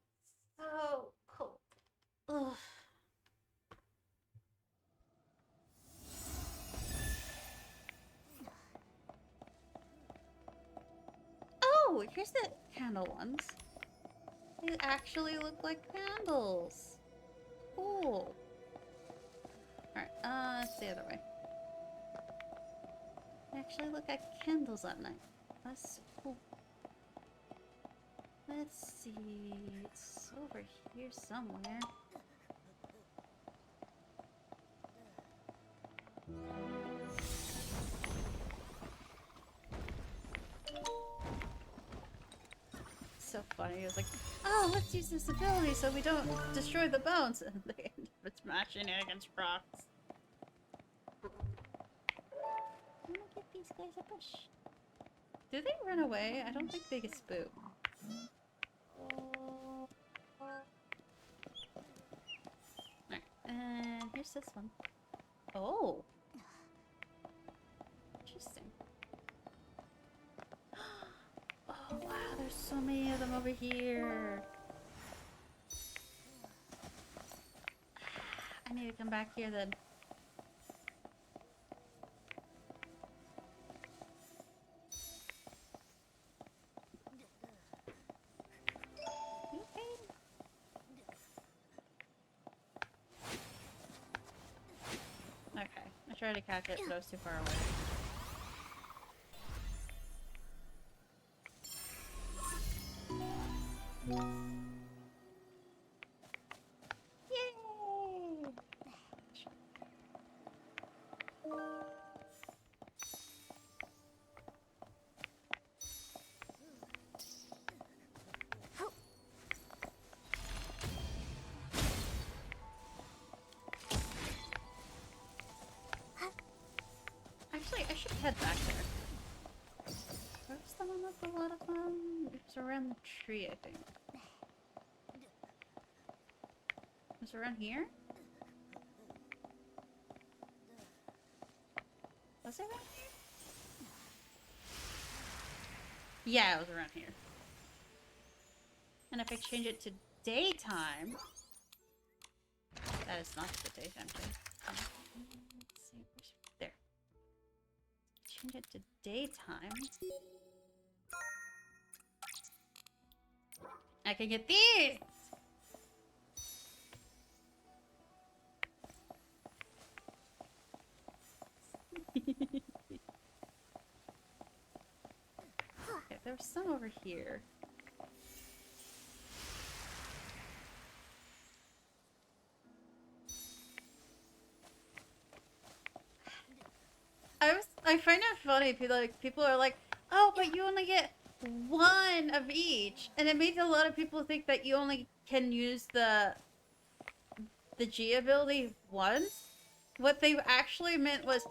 So cool. Ugh. Oh, here's the candle ones. They actually look like candles. Cool. Alright, it's the other way. They actually look like candles at night. That's so cool. Let's see. It's over here somewhere. So funny. It was like, oh, let's use this ability so we don't destroy the bones. And they end up smashing it against rocks. I'm gonna give these guys a push. Do they run away? I don't think they get spooked. Alright, and here's this one. Oh! Interesting. Oh wow, there's so many of them over here. I need to come back here then. Okay, I tried to catch it, but I was too far away. Yay! Actually, I should head back there. Where was the one with a lot of them? It was around the tree, I think. Was it around here? Was it around here? Yeah, it was around here. And if I change it to daytime... That is not the daytime thing. Let's see, there. Change it to daytime. I can get these! Okay, there's some over here. I find it funny. People are like, oh, but you only get one of each, and it makes a lot of people think that you only can use the G ability once. What they actually meant was,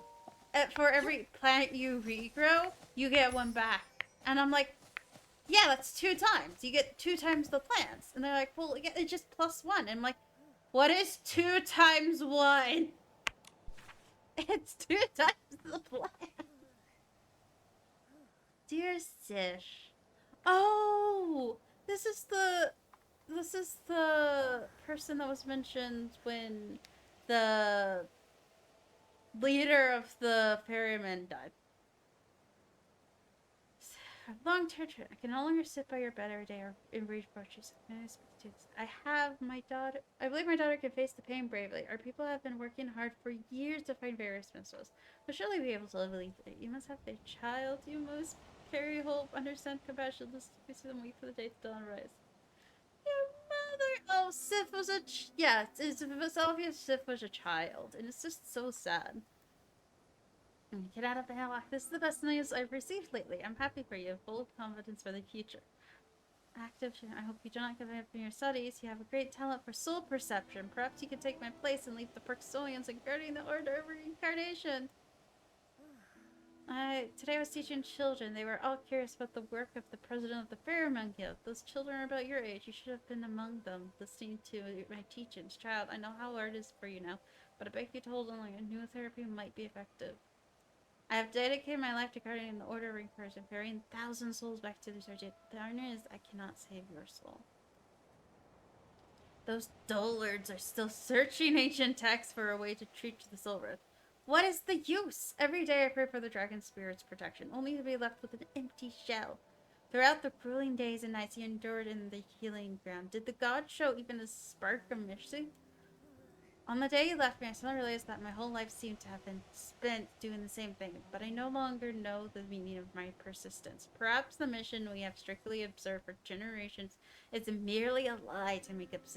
for every plant you regrow, you get one back. And I'm like, yeah, that's 2 times. You get 2 times the plants. And they're like, well, yeah, it's just +1. And I'm like, what is 2 times 1? It's 2 times the plant. Dear Sish. Oh, this is the person that was mentioned when the leader of the ferryman died. Long term, I can no longer sit by your bed every day or read poetry. I believe my daughter can face the pain bravely. Our people have been working hard for years to find various missiles. We'll surely be able to live it. You must have a child. You must carry hope, understand compassion, listen to them, wait for the day to dawn rise. Your mother. Oh, Sif was it's obvious Sif was a child, and it's just so sad. Get out of the hell. This is the best news I've received lately. I'm happy for you, full of confidence for the future. Active. I hope you do not give up in your studies. You have a great talent for soul perception. Perhaps you could take my place and lead the Perksolians in guarding the Order of Reincarnation. Today I was teaching children. They were all curious about the work of the president of the Ferryman Guild. Those children are about your age. You should have been among them, listening to my teachings. Child, I know how hard it is for you now, but I beg you to hold on. A new therapy might be effective. I have dedicated my life to guarding the Order of Reincarnation, ferrying 1,000 souls back to the Sergeant. The irony is I cannot save your soul. Those dullards are still searching ancient texts for a way to treat the Silver. What is the use? Every day I pray for the dragon spirit's protection, only to be left with an empty shell. Throughout the grueling days and nights he endured in the healing ground, did the gods show even a spark of mercy? On the day he left me, I suddenly realized that my whole life seemed to have been spent doing the same thing, but I no longer know the meaning of my persistence. Perhaps the mission we have strictly observed for generations is merely a lie to make us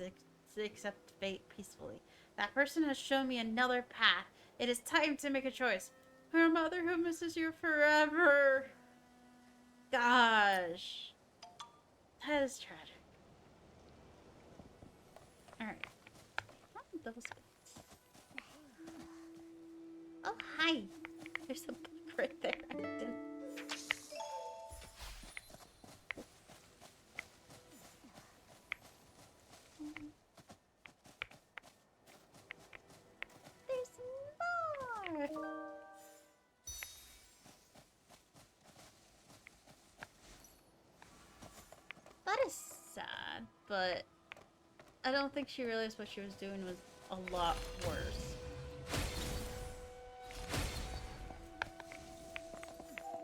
accept fate peacefully. That person has shown me another path. It is time to make a choice. For a mother who misses you forever. Gosh. That is tragic. Alright. Double spots. Oh, hi. There's a book right there. I didn't... There's more. That is sad, but I don't think she realized what she was doing was a lot worse.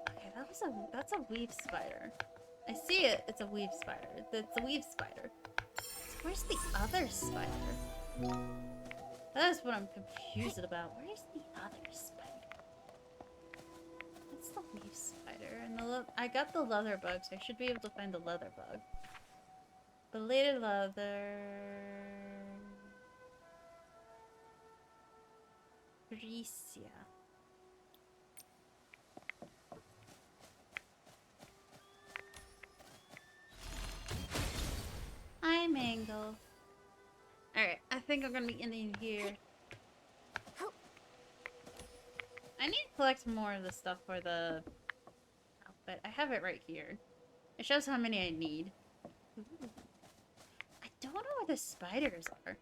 Okay, that's a weave spider. I see it. It's a weave spider. It's a weave spider. So where's the other spider? That is what I'm confused about. Where's the other spider? That's the weave spider. And I got the leather bug, so I should be able to find the leather bug. Belated leather. Ricia. Hi, Mango. Alright, I think I'm gonna be ending here. I need to collect more of the stuff for the outfit. I have it right here. It shows how many I need. Ooh. I don't know where the spiders are.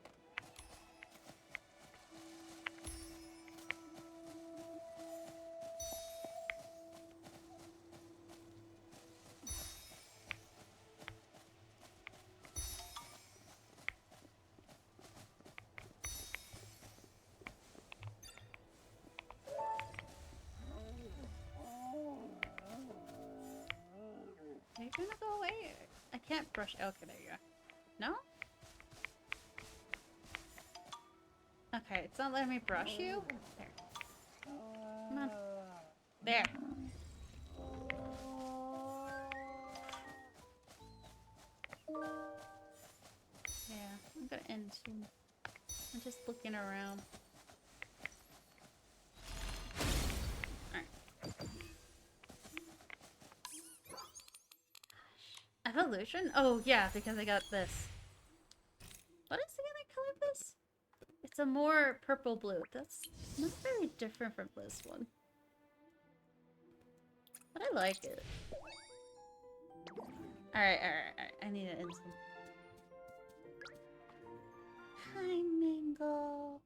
Are you gonna go away? I can't brush. Okay, there you go. No? Okay, it's not letting me brush you. There. Come on. There. Yeah, I'm gonna end soon. I'm just looking around. Alright. Evolution? Oh, yeah, because I got this. What is the other color of this? It's a more purple blue. That's not very different from this one. But I like it. Alright. I need to end some. Hi, Mango.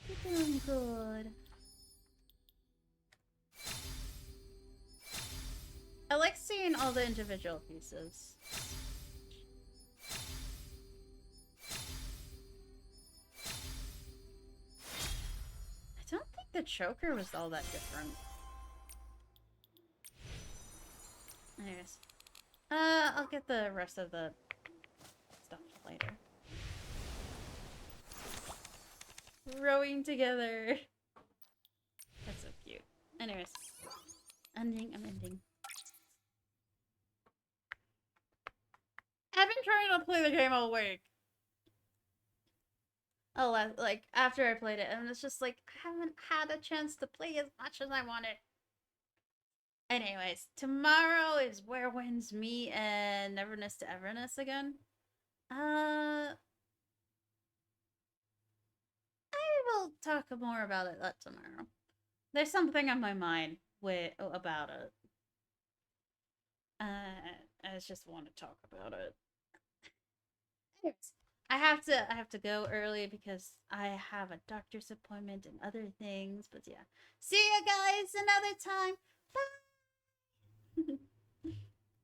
You're doing good. I like seeing all the individual pieces. I don't think the choker was all that different. Anyways. I'll get the rest of the stuff later. Rowing together. That's so cute. Anyways. I'm ending. I've been trying to play the game all week. Oh, like, after I played it, and it's just like, I haven't had a chance to play as much as I wanted. Anyways, tomorrow is Where Winds Me and Neverness to Everness again. I will talk more about it tomorrow. There's something on my mind about it. I just want to talk about it. Anyways, I have to go early because I have a doctor's appointment and other things. But yeah, see you guys another time. Bye.